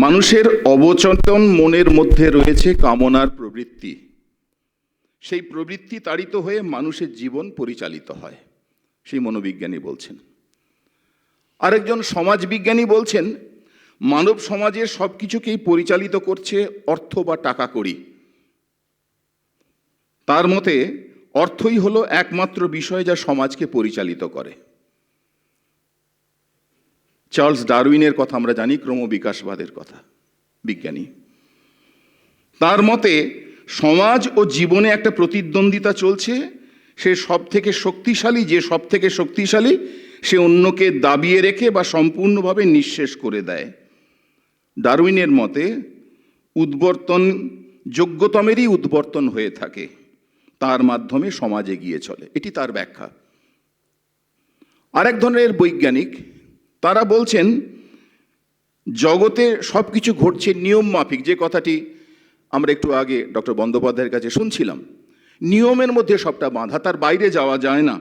মানুষের অবচেতন মনের মধ্যে রয়েছে কামনার প্রবৃত্তি। সেই প্রবৃত্তি তাড়িত হয়ে মানুষের জীবন পরিচালিত হয়, সেই মনোবিজ্ঞানী বলছেন। আরেকজন সমাজবিজ্ঞানী বলছেন মানব সমাজের সব কিছুকেই পরিচালিত করছে অর্থ বা টাকা কড়ি। তার মতে অর্থই হলো একমাত্র বিষয় যা সমাজকে পরিচালিত করে। চার্লস ডারউইনের কথা আমরা জানি, ক্রমবিকাশবাদের কথা, বিজ্ঞানী। তার মতে সমাজ ও জীবনে একটা প্রতিদ্বন্দ্বিতা চলছে, সে সব থেকে শক্তিশালী, যে সব থেকে শক্তিশালী সে অন্যকে দাবিয়ে রেখে বা সম্পূর্ণভাবে নিঃশেষ করে দেয়। ডারউইনের মতে উদ্বর্তন যোগ্যতমেরই উদ্বর্তন হয়ে থাকে, তার মাধ্যমে সমাজ এগিয়ে চলে। এটি তার ব্যাখ্যা। আরেক ধরনের বৈজ্ঞানিক, তারা বলছেন জগতে সব কিছু ঘটছে নিয়ম মাফিক, যে কথাটি আমরা একটু আগে ডক্টর বন্দ্যোপাধ্যায়ের কাছে শুনছিলাম। নিয়মের মধ্যে সবটা বাঁধা, তার বাইরে যাওয়া যায় না,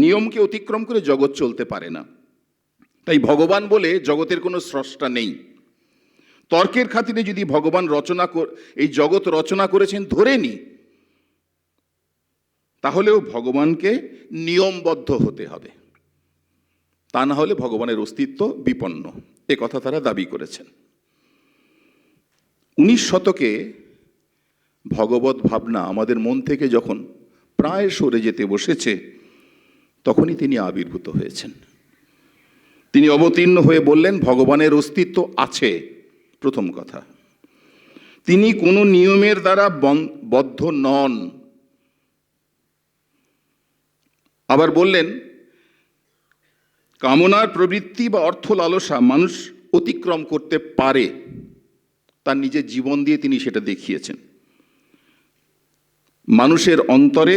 নিয়মকে অতিক্রম করে জগৎ চলতে পারে না। তাই ভগবান বলে জগতের কোনো স্রষ্টা নেই। তর্কের খাতিরে যদি ভগবান এই জগৎ রচনা করেছেন ধরে নি, তাহলেও ভগবানকে নিয়মবদ্ধ হতে হবে, তা না হলে ভগবানের অস্তিত্ব বিপন্ন, এ কথা তারা দাবি করেছেন। 19 শতকে ভগবত ভাবনা আমাদের মন থেকে যখন প্রায় সরে যেতে বসেছে, তখনই তিনি আবির্ভূত হয়েছেন। তিনি অবতীর্ণ হয়ে বললেন ভগবানের অস্তিত্ব আছে, প্রথম কথা। তিনি কোনো নিয়মের দ্বারা বদ্ধ নন। আবার বললেন কামনার প্রবৃত্তি বা অর্থ লালসা মানুষ অতিক্রম করতে পারে, তার নিজের জীবন দিয়ে তিনি সেটা দেখিয়েছেন। মানুষের অন্তরে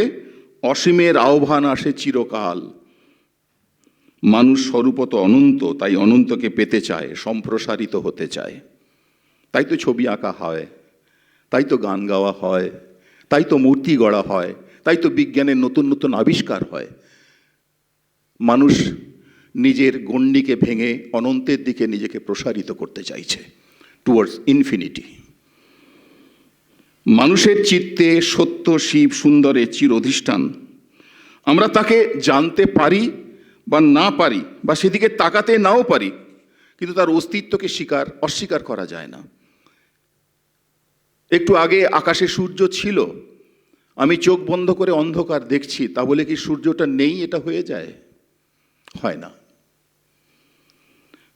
অসীমের আহ্বান আসে চিরকাল। মানুষ স্বরূপত অনন্ত, তাই অনন্তকে পেতে চায়, সম্প্রসারিত হতে চায়। তাই তো ছবি আঁকা হয়, তাই তো গান গাওয়া হয়, তাই তো মূর্তি গড়া হয়, তাই তো বিজ্ঞানের নতুন নতুন আবিষ্কার হয়। মানুষ নিজের গণ্ডিকে ভেঙে অনন্তের দিকে নিজেকে প্রসারিত করতে চাইছে, টুয়ার্ডস ইনফিনিটি। মানুষের চিত্তে সত্য শিব সুন্দরে চির অধিষ্ঠান। আমরা তাকে জানতে পারি বা না পারি, বা সেদিকে তাকাতে নাও পারি, কিন্তু তার অস্তিত্বকে অস্বীকার করা যায় না। একটু আগে আকাশে সূর্য ছিল, আমি চোখ বন্ধ করে অন্ধকার দেখছি, তা বলে কি সূর্যটা নেই এটা হয়ে যায়? হয় না।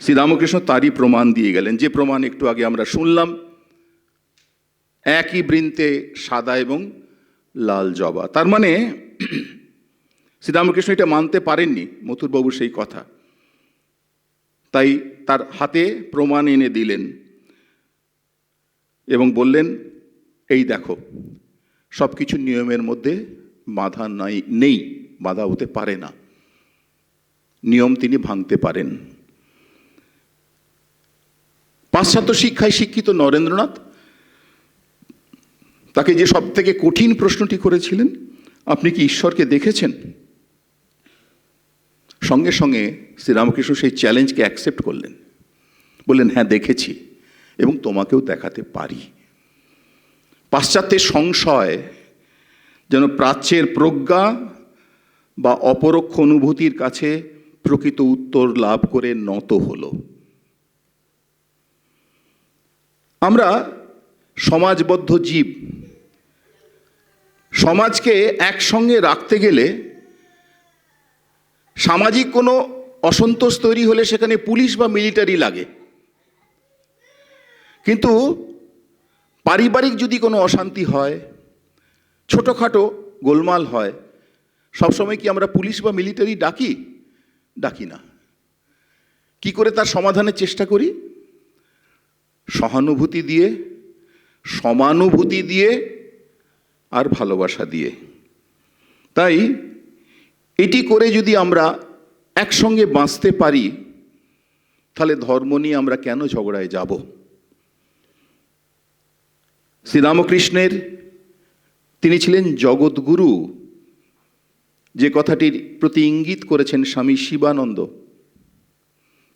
শ্রীরামকৃষ্ণ তারই প্রমাণ দিয়ে গেলেন, যে প্রমাণ একটু আগে আমরা শুনলাম। একই বৃন্তে সাদা এবং লাল জবা। তার মানে শ্রীরামকৃষ্ণ এটা মানতে পারেননি মথুরবাবুর সেই কথা, তাই তার হাতে প্রমাণ এনে দিলেন এবং বললেন, এই দেখো, সব কিছু নিয়মের মধ্যে বাধা নেই, বাধা হতে পারে না, নিয়ম তিনি ভাঙতে পারেন। পাশ্চাত্য শিক্ষায় শিক্ষিত নরেন্দ্রনাথ তাকে যে সব থেকে কঠিন প্রশ্নটি করেছিলেন, আপনি কি ঈশ্বরকে দেখেছেন? সঙ্গে সঙ্গে শ্রীরামকৃষ্ণ সেই চ্যালেঞ্জকে অ্যাকসেপ্ট করলেন, বললেন, হ্যাঁ দেখেছি এবং তোমাকেও দেখাতে পারি। পাশ্চাত্যের সংশয় যেন প্রাচ্যের প্রজ্ঞা বা অপরোক্ষ অনুভূতির কাছে প্রকৃত উত্তর লাভ করে নত হলো। আমরা সমাজবদ্ধ জীব। সমাজকে একসঙ্গে রাখতে গেলে সামাজিক কোনো অসন্তোষ তৈরি হলে সেখানে পুলিশ বা মিলিটারি লাগে, কিন্তু পারিবারিক যদি কোনো অশান্তি হয়, ছোটোখাটো গোলমাল হয়, সবসময় কি আমরা পুলিশ বা মিলিটারি ডাকি না। কি করে তার সমাধানের চেষ্টা করি? সহানুভূতি দিয়ে, সমানুভূতি দিয়ে আর ভালোবাসা দিয়ে। তাই এটি করে যদি আমরা একসঙ্গে বাঁচতে পারি, তাহলে ধর্ম নিয়ে আমরা কেন ঝগড়ায় যাব? শ্রীরামকৃষ্ণের তিনি ছিলেন জগৎগুরু, যে কথাটির প্রতি ইঙ্গিত করেছেন স্বামী শিবানন্দ।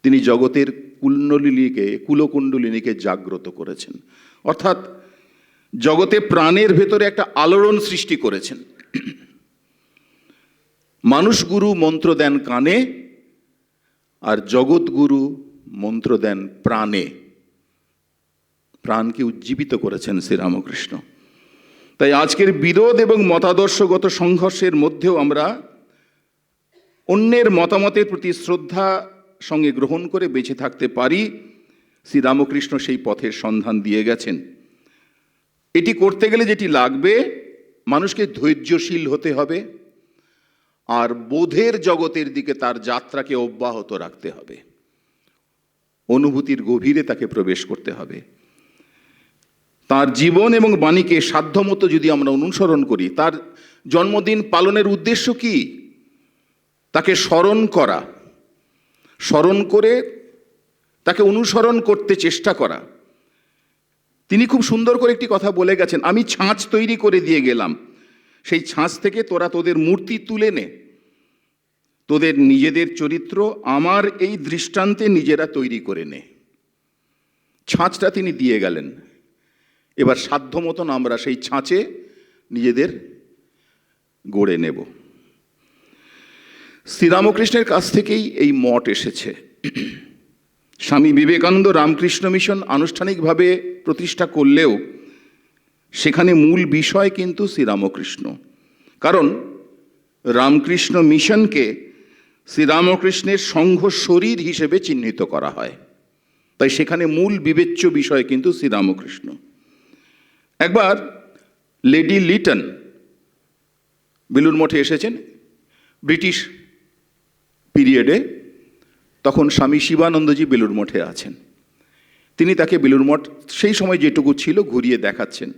তিনি জগতের কুলকুণ্ডলিনীকে জাগ্রত করেছেন, অর্থাৎ জগতে প্রাণের ভেতরে একটা আলোড়ন সৃষ্টি করেছেন। মানুষ গুরু মন্ত্র দেন কানে, আর জগৎগুরু মন্ত্র দেন প্রাণে। প্রাণকে উজ্জীবিত করেছেন শ্রীরামকৃষ্ণ। তাই আজকের বিরোধ এবং মতাদর্শগত সংঘর্ষের মধ্যেও আমরা অন্যের মতামতের প্রতি শ্রদ্ধা সঙ্গে গ্রহণ করে বেঁচে থাকতে পারি। শ্রীরামকৃষ্ণ সেই পথের সন্ধান দিয়ে গেছেন। এটি করতে গেলে যেটি লাগবে, মানুষকে ধৈর্যশীল হতে হবে আর বোধের জগতের দিকে তার যাত্রাকে অব্যাহত রাখতে হবে, অনুভূতির গভীরে তাকে প্রবেশ করতে হবে। তার জীবন এবং বাণীকে সাধ্যমতো যদি আমরা অনুসরণ করি, তার জন্মদিন পালনের উদ্দেশ্য কি? তাকে স্মরণ করা, স্মরণ করে তাকে অনুসরণ করতে চেষ্টা করা। তিনি খুব সুন্দর করে একটি কথা বলে গেছেন, আমি ছাঁচ তৈরি করে দিয়ে গেলাম, সেই ছাঁচ থেকে তোরা তোদের মূর্তি তুলে নে, তোদের নিজেদের চরিত্র আমার এই দৃষ্টান্তে নিজেরা তৈরি করে নে। ছাঁচটা তিনি দিয়ে গেলেন, এবার সাধ্য মতন আমরা সেই ছাঁচে নিজেদের গড়ে নেব। শ্রীরামকৃষ্ণের কাছ থেকেই এই মঠ এসেছে। স্বামী বিবেকানন্দ রামকৃষ্ণ মিশন আনুষ্ঠানিকভাবে প্রতিষ্ঠা করলেও সেখানে মূল বিষয় কিন্তু শ্রীরামকৃষ্ণ। কারণ রামকৃষ্ণ মিশনকে শ্রীরামকৃষ্ণের সংঘ শরীর হিসেবে চিহ্নিত করা হয়, তাই সেখানে মূল বিবেচ্য বিষয় কিন্তু শ্রীরামকৃষ্ণ। একবার লেডি লিটন বেলুড় মঠে এসেছেন ব্রিটিশ পিরিয়ডে, তখন স্বামী শিবানন্দজি বেলুড় মঠে আছেন। তিনি তাকে বেলুড় মঠ সেই সময় যেটুকু ছিল ঘুরিয়ে দেখাচ্ছেন।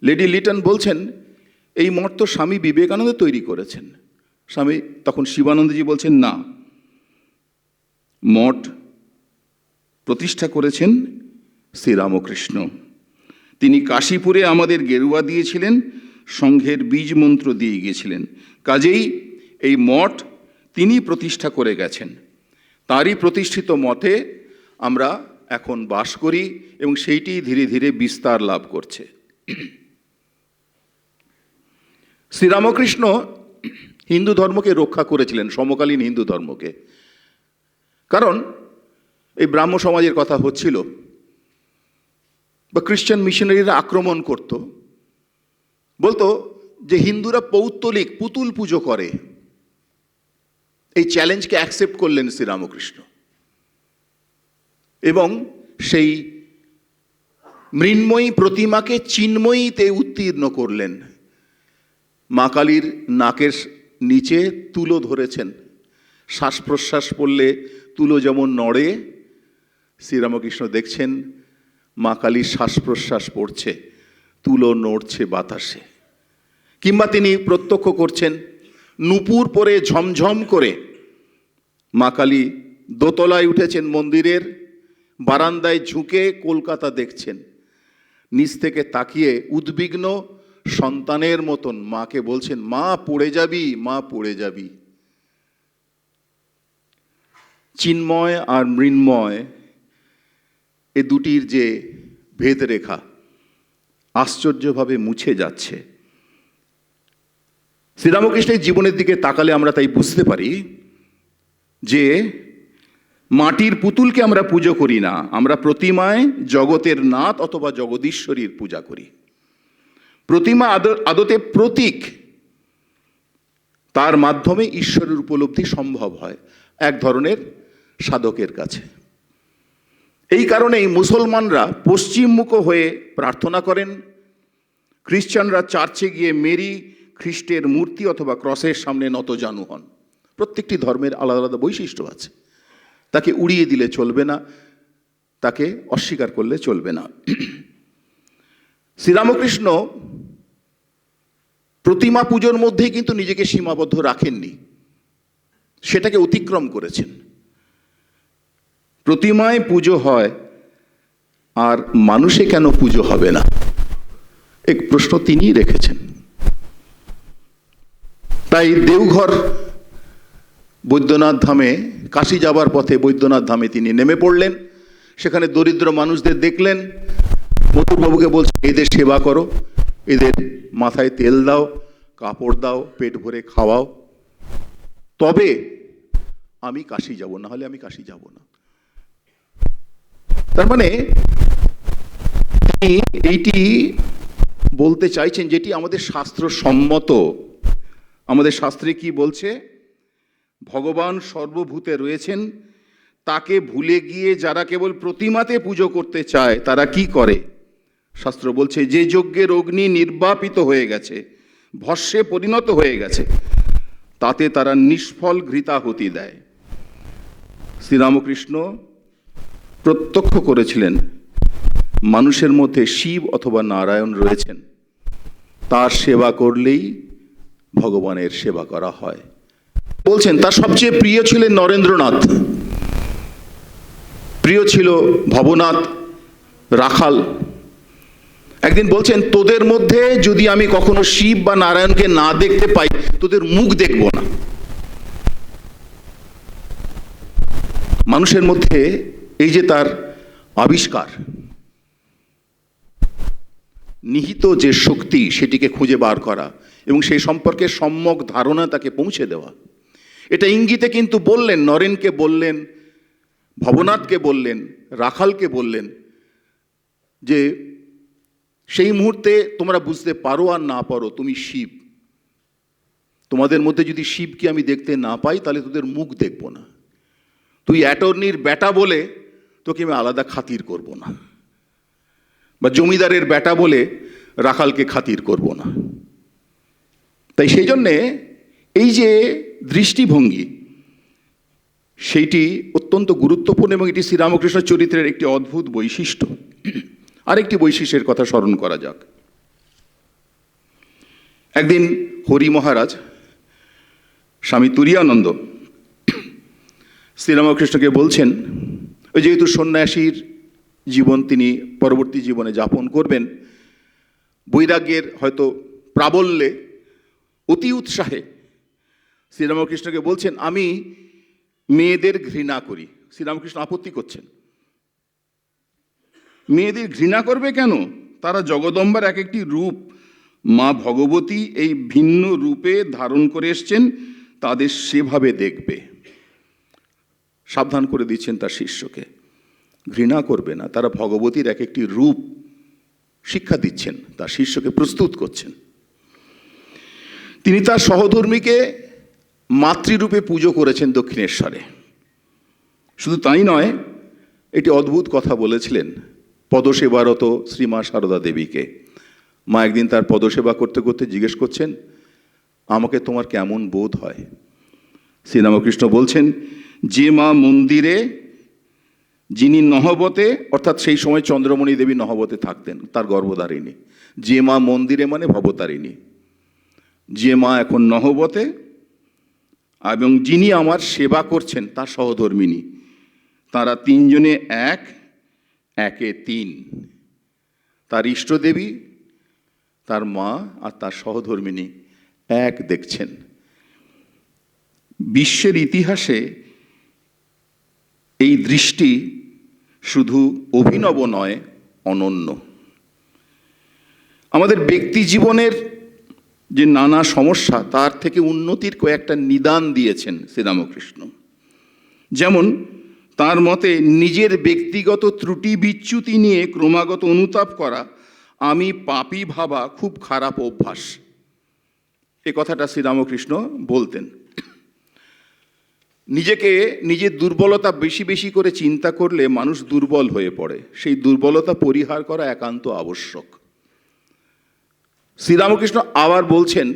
লেডি লিটন বলছেন, এই মঠ তো স্বামী বিবেকানন্দ তৈরি করেছেন। স্বামী তখন শিবানন্দজি বলছেন, না, মঠ প্রতিষ্ঠা করেছেন শ্রীরামকৃষ্ণ। তিনি কাশীপুরে আমাদের গেরুয়া দিয়েছিলেন, সংঘের বীজ মন্ত্র দিয়ে গিয়েছিলেন। কাজেই এই মঠ তিনি প্রতিষ্ঠা করে গেছেন। তারই প্রতিষ্ঠিত মঠে আমরা এখন বাস করি এবং সেইটি ধীরে ধীরে বিস্তার লাভ করছে। শ্রীরামকৃষ্ণ হিন্দু ধর্মকে রক্ষা করেছিলেন, সমকালীন হিন্দু ধর্মকে। কারণ এই ব্রাহ্ম সমাজের কথা হচ্ছিল, বা খ্রিশ্চান মিশনারিরা আক্রমণ করত, বলতো যে হিন্দুরা পৌত্তলিক পুতুল পুজো করে। এই চ্যালেঞ্জকে অ্যাকসেপ্ট করলেন শ্রীরামকৃষ্ণ। এবং সেই মৃন্ময়ী প্রতিমাকে চিন্ময়ীতে উত্তীর্ণ করলেন। মা কালীর নাকের নিচে তুলো ধরেছেন। শ্বাস প্রশ্বাস পড়লে তুলো যেমন নড়ে, শ্রীরামকৃষ্ণ দেখছেন মা কালীর শ্বাস প্রশ্বাস পড়ছে, তুলো নড়ছে বাতাসে। কিংবা তিনি প্রত্যক্ষ করছেন নূপুর পরে ঝমঝম করে মা কালী দোতলায় উঠেছেন মন্দিরের, বারান্দায় ঝুঁকে কলকাতা দেখছেন। নিচ থেকে তাকিয়ে উদ্বিগ্ন সন্তানের মতন মাকে বলছেন, মা পড়ে যাবি, মা পড়ে যাবি। চিন্ময় আর মৃন্ময় এ দুটির যে ভেদরেখা আশ্চর্যভাবে মুছে যাচ্ছে। শ্রীরামকৃষ্ণের জীবনের দিকে তাকালে আমরা তাই বুঝতে পারি যে মাটির পুতুলকে আমরা পুজো করি না, আমরা প্রতিমায় জগতের নাথ অথবা জগদীশ্বরীর পূজা করি। প্রতিমা আদতে প্রতীক, তার মাধ্যমে ঈশ্বরের উপলব্ধি সম্ভব হয় এক ধরনের সাধকের কাছে। এই কারণেই মুসলমানরা পশ্চিমমুখ হয়ে প্রার্থনা করেন, খ্রিস্টানরা চার্চে গিয়ে মেরি খ্রিস্টের মূর্তি অথবা ক্রসের সামনে নতজানু হন। প্রত্যেকটি ধর্মের আলাদা আলাদা বৈশিষ্ট্য আছে, তাকে উড়িয়ে দিলে চলবে না, তাকে অস্বীকার করলে চলবে না। শ্রীরামকৃষ্ণ প্রতিমা পুজোর মধ্যেই কিন্তু নিজেকে সীমাবদ্ধ রাখেননি, সেটাকে অতিক্রম করেছেন। প্রতিমায় পুজো হয় আর মানুষে কেন পুজো হবে না, এক প্রশ্ন তিনিই রেখেছেন। তাই দেওঘর বৈদ্যনাথ ধামে, কাশী যাবার পথে বৈদ্যনাথ ধামে তিনি নেমে পড়লেন। সেখানে দরিদ্র মানুষদের দেখলেন, মথুরবাবুকে বলছেন এদের সেবা করো, এদের মাথায় তেল দাও, কাপড় দাও, পেট ভরে খাওয়াও, তবে আমি কাশী যাব, না হলে আমি কাশী যাব না। তার মানে তিনি এইটি বলতে চাইছেন যেটি আমাদের শাস্ত্র সম্মত। আমাদের শাস্ত্রে কি বলছে? ভগবান সর্বভূতে রয়েছেন, তাকে ভুলে গিয়ে যারা কেবল প্রতিমাতে পুজো করতে চায় তারা কি করে? শাস্ত্র বলছে যে যজ্ঞের অগ্নি নির্বাপিত হয়ে গেছে, ভস্মে পরিণত হয়ে গেছে, তাতে তারা নিষ্ফল ঘৃতাহুতি দেয়। শ্রীরামকৃষ্ণ প্রত্যক্ষ করেছিলেন মানুষের মধ্যে শিব অথবা নারায়ণ রয়েছেন, তার সেবা করলেই ভগবানের সেবা করা হয়। বলছেন তার সবচেয়ে প্রিয় ছিলেন নরেন্দ্রনাথ, প্রিয় ছিল ভবনাথ, রাখাল। একদিন বলছেন তোদের মধ্যে যদি আমি কখনো শিব বা নারায়ণকে না দেখতে পাই, তোদের মুখ দেখব না। মানুষের মধ্যে এই যে তার আবিষ্কার, নিহিত যে শক্তি সেটিকে খুঁজে বার করা এবং সেই সম্পর্কে সম্যক ধারণা তাকে পৌঁছে দেওয়া, এটা ইঙ্গিতে কিন্তু বললেন, নরেনকে বললেন, ভবনাথকে বললেন, রাখালকে বললেন যে সেই মুহূর্তে তোমরা বুঝতে পারো আর না পারো তুমি শিব, তোমাদের মধ্যে যদি শিবকে আমি দেখতে না পাই তাহলে তোদের মুখ দেখব না। তুই অ্যাটর্নির বেটা বলে তোকে আমি আলাদা খাতির করব না, বা জমিদারের বেটা বলে রাখালকে খাতির করব না। তাই সেই জন্যে এই যে দৃষ্টিভঙ্গি, সেইটি অত্যন্ত গুরুত্বপূর্ণ এবং এটি শ্রীরামকৃষ্ণ চরিত্রের একটি অদ্ভুত বৈশিষ্ট্য। আরেকটি বৈশিষ্ট্যের কথা স্মরণ করা যাক। একদিন হরি মহারাজ স্বামী তুরীয়ানন্দ শ্রীরামকৃষ্ণকে বলছেন, ওই যেহেতু সন্ন্যাসীর জীবন তিনি পরবর্তী জীবনে যাপন করবেন, বৈরাগ্যের হয়তো প্রাবল্যে, অতি উৎসাহে শ্রীরামকৃষ্ণকে বলছেন আমি মেয়েদের ঘৃণা করি। শ্রীরামকৃষ্ণ আপত্তি করছেন, মেয়েদের ঘৃণা করবে কেন? তারা জগদম্বার এক একটি রূপ, মা ভগবতী এই ভিন্ন রূপে ধারণ করে এসছেন, তাদের সেভাবে দেখবে। সাবধান করে দিচ্ছেন তার শিষ্যকে, ঘৃণা করবে না, তারা ভগবতীর এক একটি রূপ শিক্ষা দিচ্ছেন, তার শিষ্যকে প্রস্তুত করছেন। তিনি তার সহধর্মীকে মাতৃরূপে পুজো করেছেন দক্ষিণেশ্বরে। শুধু তাই নয়, এটি অদ্ভুত কথা বলেছিলেন পদসেবারত শ্রীমা সারদা দেবীকে। মা একদিন তার পদসেবা করতে করতে জিজ্ঞেস করছেন, আমাকে তোমার কেমন বোধ হয়? শ্রীরামকৃষ্ণ বলছেন, যে মা মন্দিরে, যিনি নহবতে, অর্থাৎ সেই সময় চন্দ্রমণি দেবী নহবতে থাকতেন, তার গর্ভধারিণী। যে মা মন্দিরে মানে ভবতারিণী। যে মা এখন নহবতে এবং যিনি আমার সেবা করছেন তার সহধর্মিণী, তারা তিনজনে এক, একে তিন। তার ইষ্টদেবী, তার মা আর তার সহধর্মিণী এক দেখছেন। বিশ্বের ইতিহাসে এই দৃষ্টি শুধু অভিনব নয়, অনন্য। আমাদের ব্যক্তি জীবনের যে নানা সমস্যা, তার থেকে উন্নতির কয়েকটা নিদান দিয়েছেন শ্রীরামকৃষ্ণ। যেমন তার মতে নিজের ব্যক্তিগত ত্রুটি বিচ্যুতি নিয়ে ক্রমাগত অনুতাপ করা, আমি পাপী ভাবা খুব খারাপ অভ্যাস। এ কথাটা শ্রীরামকৃষ্ণ বলতেন। নিজের দুর্বলতা বেশি বেশি করে চিন্তা করলে মানুষ দুর্বল হয়ে পড়ে। সেই দুর্বলতা পরিহার করা একান্ত আবশ্যক। শ্রীরামকৃষ্ণ আবার বলছেন,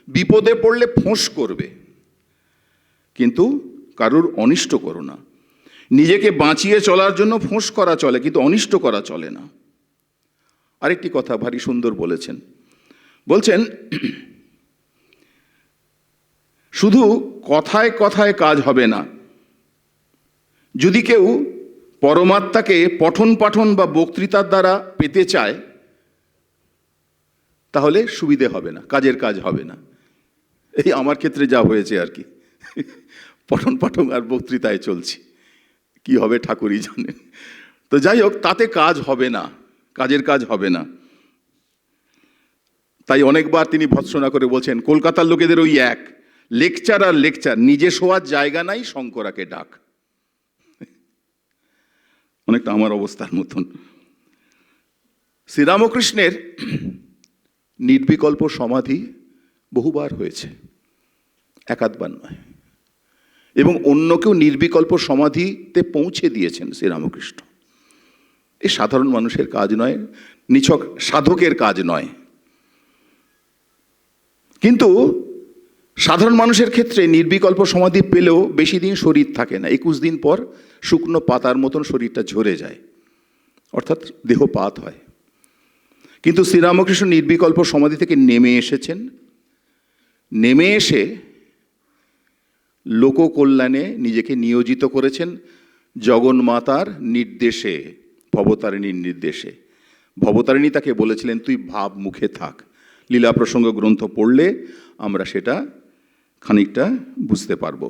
বিপদে পড়লে ফোঁস করবে, কিন্তু কারুর অনিষ্ট করো না। নিজেকে বাঁচিয়ে চলার জন্য ফোঁস করা চলে, কিন্তু অনিষ্ট করা চলে না। আরেকটি কথা ভারী সুন্দর বলেছেন। বলছেন, শুধু কথায় কথায় কাজ হবে না। যদি কেউ পরমাত্মাকে পঠন পাঠন বা বক্তৃতার দ্বারা পেতে চায়, তাহলে সুবিধে হবে না, কাজের কাজ হবে না। এই আমার ক্ষেত্রে যা হয়েছে আর কি, পঠন পাঠন আর বক্তৃতায় চলছি, কি হবে ঠাকুরই জানেন। তো যাই হোক, তাতে কাজ হবে না, কাজের কাজ হবে না। তাই অনেকবার তিনি ভৎসনা করে বলছেন, কলকাতার লোকেদের ওই এক, লেকচার আর লেকচার, নিজে শোয়ার জায়গা নাই, শঙ্করাকে ডাক। অনেকটা আমার অবস্থার মতন। শ্রীরামকৃষ্ণের নির্বিকল্প সমাধি বহুবার হয়েছে, একাধবার নয়, এবং অন্যকেও নির্বিকল্প সমাধিতে পৌঁছে দিয়েছেন শ্রীরামকৃষ্ণ। এ সাধারণ মানুষের কাজ নয়, নিছক সাধকের কাজ নয়। কিন্তু সাধারণ মানুষের ক্ষেত্রে নির্বিকল্প সমাধি পেলেও বেশি দিন শরীর থাকে না। 21 দিন পর শুকনো পাতার মতন শরীরটা ঝরে যায়, অর্থাৎ দেহপাত হয়। কিন্তু শ্রীরামকৃষ্ণ নির্বিকল্প সমাধি থেকে নেমে এসেছেন। নেমে এসে লোককল্যাণে নিজেকে নিয়োজিত করেছেন জগন্মাতার নির্দেশে, ভবতারিণীর নির্দেশে। ভবতারিণী তাকে বলেছিলেন, তুই ভাব মুখে থাক। লীলা প্রসঙ্গ গ্রন্থ পড়লে আমরা সেটা খানিকটা বুঝতে পারব।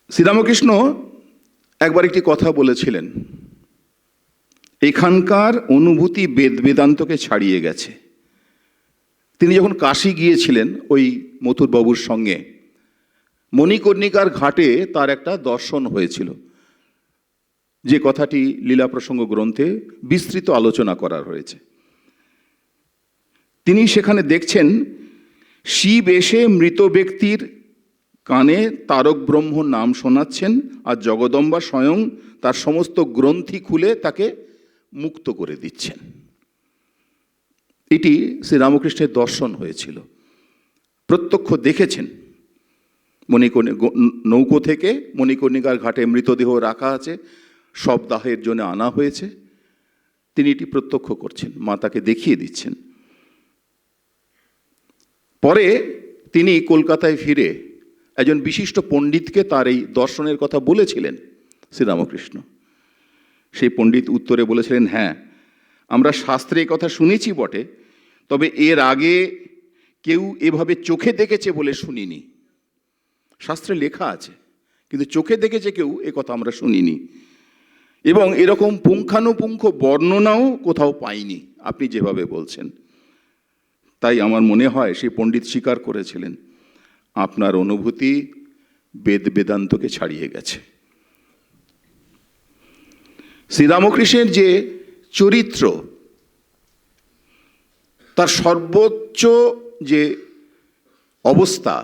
শ্রীরামকৃষ্ণ একবার একটি কথা বলেছিলেন, এখানকার অনুভূতি বেদ বেদান্তকে ছাড়িয়ে গেছে। তিনি যখন কাশী গিয়েছিলেন ওই মথুরবাবুর সঙ্গে, মণিকর্ণিকার ঘাটে তার একটা দর্শন হয়েছিল, যে কথাটি লীলা প্রসঙ্গ গ্রন্থে বিস্তৃত আলোচনা করা হয়েছে। তিনি সেখানে দেখছেন, শিব এসে মৃত ব্যক্তির কানে তারক ব্রহ্ম নাম শোনাচ্ছেন, আর জগদম্বা স্বয়ং তার সমস্ত গ্রন্থি খুলে তাকে মুক্ত করে দিচ্ছেন। এটি শ্রীরামকৃষ্ণের দর্শন হয়েছিল, প্রত্যক্ষ দেখেছেন। নৌকো থেকে মণিকর্ণিকার ঘাটে মৃতদেহ রাখা আছে, শবদাহের জন্য আনা হয়েছে, তিনি এটি প্রত্যক্ষ করছেন, মা তাকে দেখিয়ে দিচ্ছেন। পরে তিনি কলকাতায় ফিরে একজন বিশিষ্ট পণ্ডিতকে তার এই দর্শনের কথা বলেছিলেন শ্রীরামকৃষ্ণ। সেই পণ্ডিত উত্তরে বলেছিলেন, হ্যাঁ, আমরা শাস্ত্রে এই কথা শুনেছি বটে, তবে এর আগে কেউ এভাবে চোখে দেখেছে বলে শুনিনি। শাস্ত্রে লেখা আছে, কিন্তু চোখে দেখেছে কেউ, এ কথা আমরা শুনিনি, এবং এরকম পুঙ্খানুপুঙ্খ বর্ণনাও কোথাও পাইনি আপনি যেভাবে বলছেন। তাই আমার মনে হয় সেই পণ্ডিত স্বীকার করেছিলেন, আপনার অনুভূতি বেদ বেদান্তকে ছাড়িয়ে গেছে। শ্রীরামকৃষ্ণের যে চরিত্র, তার সর্বোচ্চ যে অবস্থা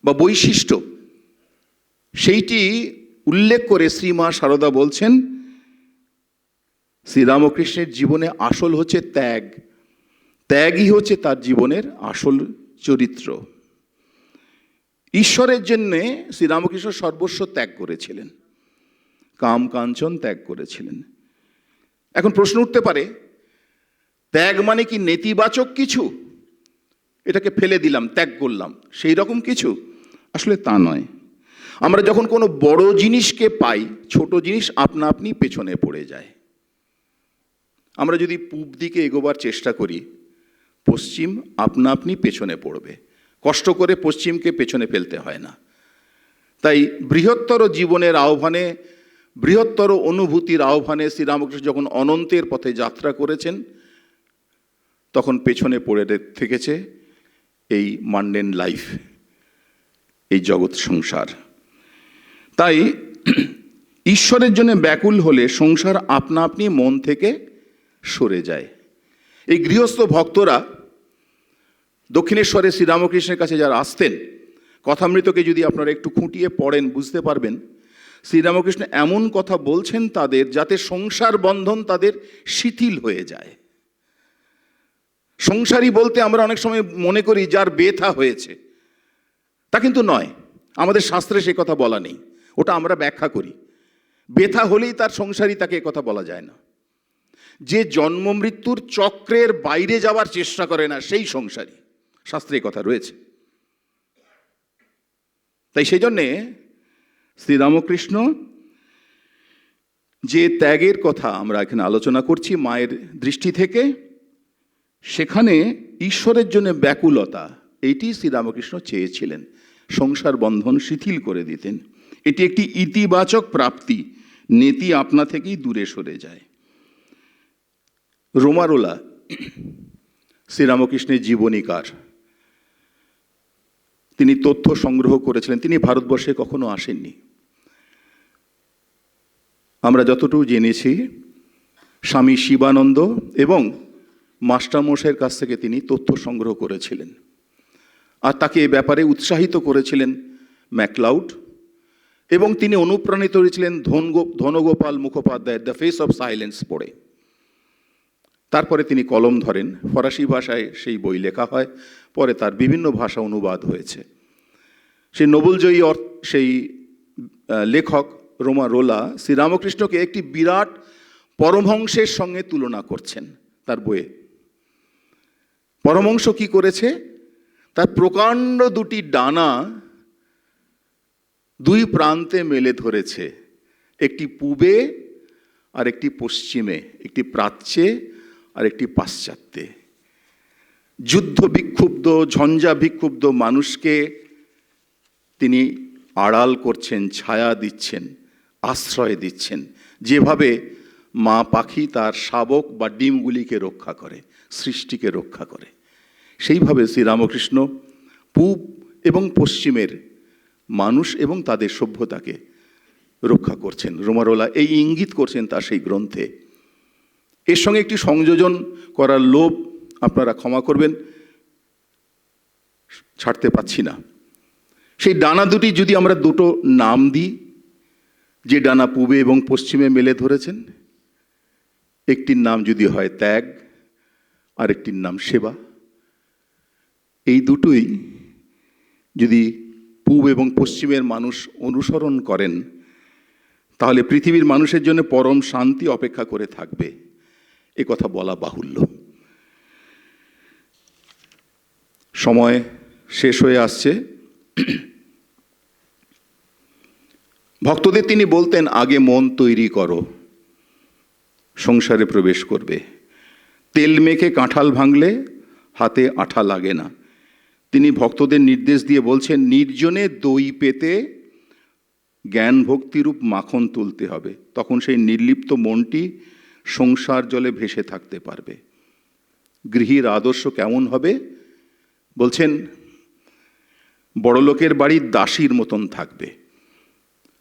বা বৈশিষ্ট্য, সেইটি উল্লেখ করে শ্রীমা সারদা বলছেন, শ্রীরামকৃষ্ণের জীবনে আসল হচ্ছে ত্যাগ। ত্যাগই হচ্ছে তার জীবনের আসল চরিত্র। ঈশ্বরের জন্যে শ্রীরামকৃষ্ণ সর্বস্ব ত্যাগ করেছিলেন, কাম কাঞ্চন ত্যাগ করেছিলেন। এখন প্রশ্ন উঠতে পারে, ত্যাগ মানে কি নেতিবাচক কিছু? এটাকে ফেলে দিলাম, ত্যাগ করলাম, সেই রকম কিছু? আসলে তা নয়। আমরা যখন কোনো বড় জিনিসকে পাই, ছোট জিনিস আপনা আপনি পেছনে পড়ে যায়। আমরা যদি পূব দিকে এগোবার চেষ্টা করি, পশ্চিম আপনা আপনি পেছনে পড়বে। কষ্ট করে পশ্চিমকে পেছনে ফেলতে হয় না। তাই বৃহত্তর জীবনের আহ্বানে, বৃহত্তর অনুভূতির আহ্বানে শ্রীরামকৃষ্ণ যখন অনন্তের পথে যাত্রা করেছেন, তখন পেছনে পড়ে থেকেছে এই মান্ডেন লাইফ, এই জগৎ সংসার। তাই ঈশ্বরের জন্য ব্যাকুল হলে সংসার আপনা আপনি মন থেকে সরে যায়। এই গৃহস্থ ভক্তরা দক্ষিণেশ্বরে শ্রীরামকৃষ্ণের কাছে যারা আসতেন, কথামৃতকে যদি আপনারা একটু খুঁটিয়ে পড়েন বুঝতে পারবেন, শ্রীরামকৃষ্ণ এমন কথা বলছেন তাদের, যাতে সংসার বন্ধন তাদের শিথিল হয়ে যায়। সংসারী বলতে আমরা অনেক সময় মনে করি যার বেথা হয়েছে, তা কিন্তু নয়। আমাদের শাস্ত্রে সে কথা বলা নেই, ওটা আমরা ব্যাখ্যা করি। বেথা হলেই তার সংসারী, তাকে কথা বলা যায় না। যে জন্ম মৃত্যুর চক্রের বাইরে যাওয়ার চেষ্টা করে না, সেই সংসারী, শাস্ত্রে কথা রয়েছে। তাই সেই জন্যে শ্রীরামকৃষ্ণ যে ত্যাগের কথা আমরা এখানে আলোচনা করছি মায়ের দৃষ্টি থেকে, সেখানে ঈশ্বরের জন্য ব্যাকুলতা, এইটি শ্রীরামকৃষ্ণ চেয়েছিলেন। সংসার বন্ধন শিথিল করে দিতেন। এটি একটি ইতিবাচক প্রাপ্তি, নেতি আপনা থেকেই দূরে সরে যায়। রোমারোলা শ্রীরামকৃষ্ণের জীবনীকার, তিনি তথ্য সংগ্রহ করেছিলেন। তিনি ভারতবর্ষে কখনো আসেননি। আমরা যতটুকু জেনেছি, স্বামী শিবানন্দ এবং মাস্টারমশাইয়ের কাছ থেকে তিনি তথ্য সংগ্রহ করেছিলেন, আর তাকে এ ব্যাপারে উৎসাহিত করেছিলেন ম্যাকলাউড, এবং তিনি অনুপ্রাণিত হয়েছিলেন ধনগোপাল মুখোপাধ্যায়ের দ্য ফেস অফ সাইলেন্স পড়ে। তারপরে তিনি কলম ধরেন, ফরাসি ভাষায় সেই বই লেখা হয়, পরে তার বিভিন্ন ভাষা অনুবাদ হয়েছে। সেই নোবেলজয়ী সেই লেখক রোমারোলা শ্রীরামকৃষ্ণকে একটি বিরাট পরমহংসের সঙ্গে তুলনা করছেন তার বইয়ে। পরমহংস কি করেছে? তার প্রকাণ্ড দুটি ডানা দুই প্রান্তে মেলে ধরেছে, একটি পূবে আর একটি পশ্চিমে, একটি প্রাচ্যে আর একটি পাশ্চাত্যে। যুদ্ধ বিক্ষুব্ধ, ঝঞ্ঝা বিক্ষুব্ধ মানুষকে তিনি আড়াল করছেন, ছায়া দিচ্ছেন, আশ্রয় দিচ্ছেন, যেভাবে মা পাখি তার শাবক বা ডিমগুলিকে রক্ষা করে, সৃষ্টিকে রক্ষা করে। সেইভাবে শ্রীরামকৃষ্ণ পূব এবং পশ্চিমের মানুষ এবং তাদের সভ্যতাকে রক্ষা করছেন। রোমারোলা এই ইঙ্গিত করছেন তার সেই গ্রন্থে। এর সঙ্গে একটি সংযোজন করার লোভ, আপনারা ক্ষমা করবেন, ছাড়তে পাচ্ছি না। সেই ডানা দুটি যদি আমরা দুটো নাম দিই, যে ডানা পূবে এবং পশ্চিমে মেলে ধরেছেন, একটির নাম যদি হয় ত্যাগ আর একটির নাম সেবা, এই দুটোই যদি পূব এবং পশ্চিমের মানুষ অনুসরণ করেন, তাহলে পৃথিবীর মানুষের জন্য পরম শান্তি অপেক্ষা করে থাকবে। এ কথা বলা বাহুল্য। সময় শেষ হয়ে আসছে। ভক্তদের তিনি বলতেন, আগে মন তৈরি করো, সংসারে প্রবেশ করবে। তেল মেখে কাঁঠাল ভাঙলে হাতে আঠা লাগে না। তিনি ভক্তদের নির্দেশ দিয়ে বলছেন, নির্জনে দই পেতে জ্ঞান ভক্তিরূপ মাখন তুলতে হবে, তখন সেই নির্লিপ্ত মনটি সংসার জলে ভেসে থাকতে পারবে। গৃহীর আদর্শ কেমন হবে? বলছেন, বড়লোকের বাড়ির দাসীর মতন থাকবে।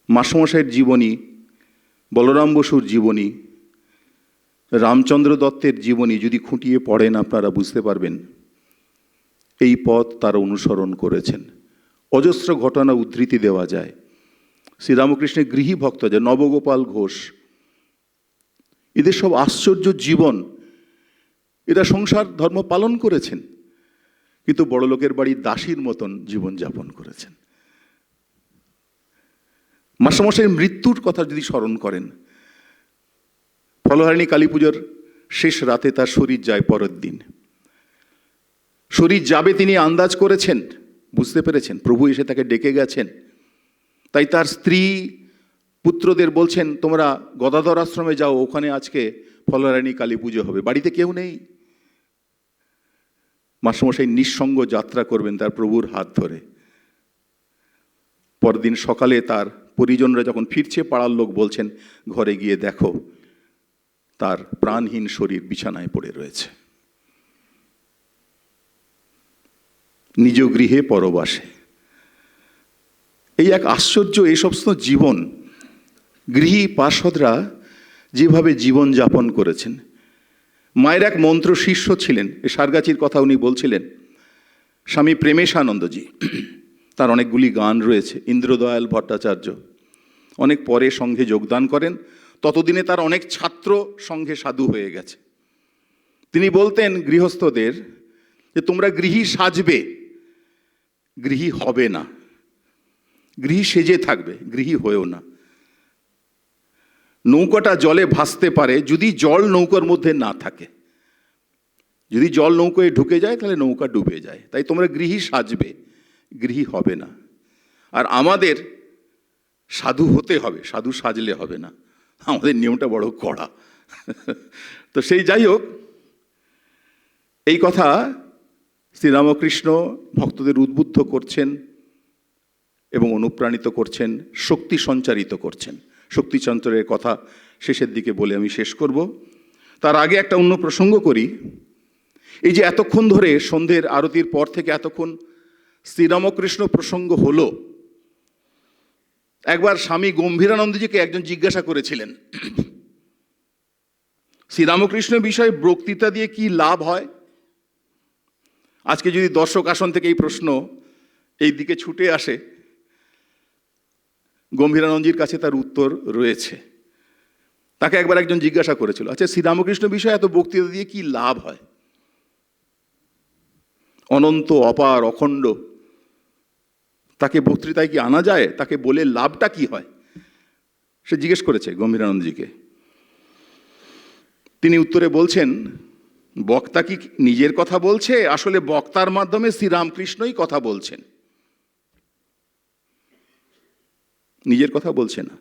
মাসমশাইয়ের জীবনী, বলরাম বসুর জীবনী, রামচন্দ্র দত্তের জীবনী যদি খুঁটিয়ে পড়েন আপনারা বুঝতে পারবেন এই পথ তারা অনুসরণ করেছেন। অজস্র ঘটনা উদ্ধৃতি দেওয়া যায়। শ্রীরামকৃষ্ণের গৃহী ভক্ত যে নবগোপাল ঘোষ, এদের সব আশ্চর্য জীবন। এরা সংসার ধর্ম পালন করেছেন, কিন্তু বড়লোকের বাড়ির দাসীর মতন জীবনযাপন করেছেন। মাস্টারমশাইয়ের মৃত্যুর কথা যদি স্মরণ করেন, ফলহারিণী কালী পুজোর শেষ রাতে তার শরীর যায় পরের দিন। শরীর যাবে তিনি আন্দাজ করেছেন, বুঝতে পেরেছেন, প্রভু এসে তাকে ডেকে গেছেন। তাই তার স্ত্রী পুত্রদের বলছেন, তোমরা গদাধর আশ্রমে যাও, ওখানে আজকে ফলহারিণী কালী পুজো হবে, বাড়িতে কেউ নেই। মাস্টারমশাই নিঃসঙ্গ যাত্রা করবেন তার প্রভুর হাত ধরে। পরদিন সকালে তার পরিজনরা যখন ফিরছে, পাড়ার লোক বলছেন, ঘরে গিয়ে দেখো তার প্রাণহীন শরীর বিছানায় পড়ে রয়েছে। নিজ গৃহে পরবাসে। এই এক আশ্চর্য এই সমস্ত জীবন গৃহী পার্ষদরা যেভাবে জীবন যাপন করেছেন। মায়ের এক মন্ত্র শিষ্য ছিলেন, এই সারগাছির কথা উনি বলছিলেন, স্বামী প্রেমেশানন্দজি। তার অনেকগুলি গান রয়েছে। ইন্দ্রদয়াল ভট্টাচার্য অনেক পরে সঙ্ঘে যোগদান করেন, ততদিনে তার অনেক ছাত্র সঙ্ঘে সাধু হয়ে গেছে। তিনি বলতেন গৃহস্থদের যে তোমরা গৃহী সাজবে, গৃহী হবে না। গৃহী সেজে থাকবে, গৃহী হয়েও না। নৌকাটা জলে ভাসতে পারে যদি জল নৌকার মধ্যে না থাকে। যদি জল নৌকায় ঢুকে যায় তাহলে নৌকা ডুবে যায়। তাই তোমরা গৃহী সাজবে, গৃহী হবে না। আর আমাদের সাধু হতে হবে, সাধু সাজলে হবে না। আমাদের নিয়মটা বড় কড়া। তো সেই যাই হোক, এই কথা শ্রীরামকৃষ্ণ ভক্তদের উদ্বুদ্ধ করছেন এবং অনুপ্রাণিত করছেন, শক্তি সঞ্চারিত করছেন। শক্তি সঞ্চারের কথা শেষের দিকে বলে আমি শেষ করব। তার আগে একটা অন্য প্রসঙ্গ করি। এই যে এতক্ষণ ধরে সন্ধ্যের আরতির পর থেকে এতক্ষণ শ্রীরামকৃষ্ণ প্রসঙ্গ হলো, একবার স্বামী গম্ভীরানন্দজিকে একজন জিজ্ঞাসা করেছিলেন, শ্রীরামকৃষ্ণের বিষয়ে বক্তৃতা দিয়ে কি লাভ হয়? আজকে যদি দর্শক আসন থেকে এই প্রশ্ন এই দিকে ছুটে আসে, গম্ভীরানন্দজির কাছে তার উত্তর রয়েছে। তাকে একবার একজন জিজ্ঞাসা করেছিল, আচ্ছা শ্রীরামকৃষ্ণ বিষয়ে এত বক্তৃতা দিয়ে কি লাভ হয়? অনন্ত, অপার, অখণ্ড, তাকে বক্তৃতায় কি আনা যায়? তাকে বলে লাভটা কি হয়? সে জিজ্ঞেস করেছে গম্ভীরানন্দজিকে। তিনি উত্তরে বলছেন, বক্তা কি নিজের কথা বলছে? আসলে বক্তার মাধ্যমে শ্রীরামকৃষ্ণই কথা বলছেন, নিজের কথা বলছে না।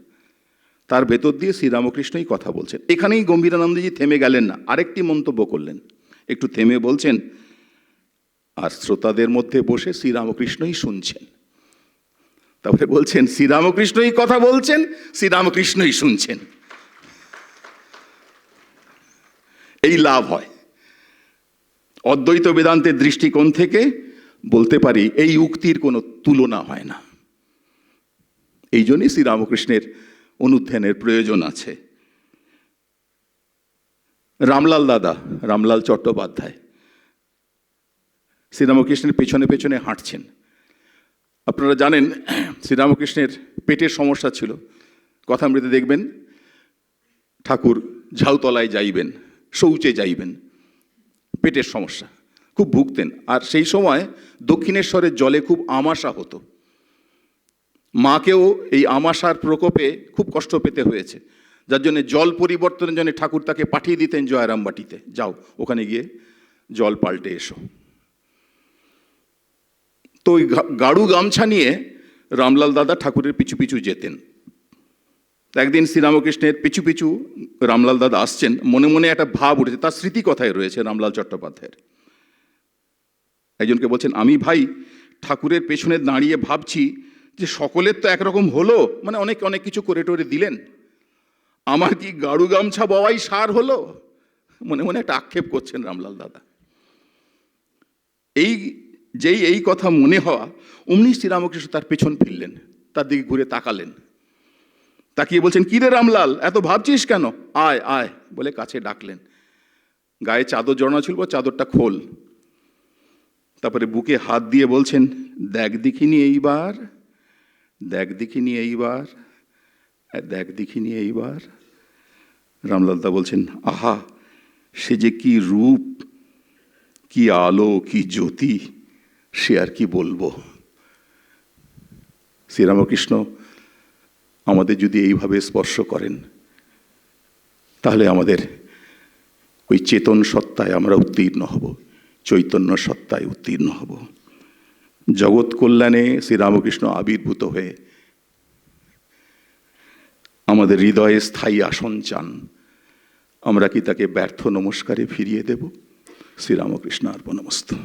তার ভেতর দিয়ে শ্রীরামকৃষ্ণই কথা বলছেন। এখানেই গম্ভীরানন্দজি থেমে গেলেন না, আরেকটি মন্তব্য করলেন। একটু থেমে বলছেন, আর শ্রোতাদের মধ্যে বসে শ্রীরামকৃষ্ণই শুনছেন। তারপরে বলছেন, শ্রীরামকৃষ্ণই কথা বলছেন, শ্রীরামকৃষ্ণই শুনছেন। এই লাভ হয়। অদ্বৈত বেদান্তের দৃষ্টিকোণ থেকে বলতে পারি এই উক্তির কোনো তুলনা হয় না। এই জন্যই শ্রীরামকৃষ্ণের অনুধ্যানের প্রয়োজন আছে। রামলাল দাদা, রামলাল চট্টোপাধ্যায় শ্রীরামকৃষ্ণের পেছনে পেছনে হাঁটছেন। আপনারা জানেন শ্রীরামকৃষ্ণের পেটের সমস্যা ছিল। কথামৃতে দেখবেন ঠাকুর ঝাউতলায় যাইবেন, শৌচে যাইবেন, পেটের সমস্যা খুব ভুগতেন। আর সেই সময় দক্ষিণেশ্বরের জলে খুব আমাশা হতো। মাকেও এই আমাশার প্রকোপে খুব কষ্ট পেতে হয়েছে, যার জন্য জল পরিবর্তনের জন্য ঠাকুর তাকে পাঠিয়ে দিতেন জয়রামবাটিতে, যাও ওখানে গিয়ে জল পাল্টে এসো। তো ওই গাড়ু গামছা নিয়ে রামলাল দাদা ঠাকুরের পিছু পিছু যেতেন। একদিন শ্রীরামকৃষ্ণের পিছু পিছু রামলাল দাদা আসছেন, মনে মনে একটা ভাব উঠেছে, তার স্মৃতি কথায় রয়েছে রামলাল চট্টোপাধ্যায়ের। একজনকে বলছেন, আমি ভাই ঠাকুরের পেছনে দাঁড়িয়ে ভাবছি যে সকলের তো একরকম হলো, মানে অনেক অনেক কিছু করে টোরে দিলেন, আমার কি গাড়ু গামছা বওয়াই সার হলো? মনে মনে একটা আক্ষেপ করছেন রামলাল দাদা। যেই এই কথা মনে হওয়া, অমনি শ্রীরামকৃষ্ণ তার পেছন ফিরলেন, তার দিকে ঘুরে তাকালেন, তাকিয়ে বলছেন, কি রে রামলাল, এত ভাবছিস কেন? আয় আয় বলে কাছে ডাকলেন। গায়ে চাদর জড়ানো ছিল, চাদরটা খোল। তারপরে বুকে হাত দিয়ে বলছেন, দেখ দেখিনি এইবার, দেখ দেখিনি এইবার। দেখ দেখিনি এইবার। রামলালদা বলছেন, আহা, সে যে কি রূপ, কি আলো, কি জ্যোতি, সে আর কি বলবো। শ্রীরামকৃষ্ণ আমাদের যদি এইভাবে স্পর্শ করেন, তাহলে আমাদের ওই চেতন সত্তায় আমরা উত্তীর্ণ হব, চৈতন্য সত্তায় উত্তীর্ণ হব। জগৎ কল্যাণে শ্রীরামকৃষ্ণ আবির্ভূত হয়ে আমাদের হৃদয়ে স্থায়ী আসন চান। আমরা কি তাকে ব্যর্থ নমস্কারে ফিরিয়ে দেব? শ্রীরামকৃষ্ণ অর্পণমস্তু।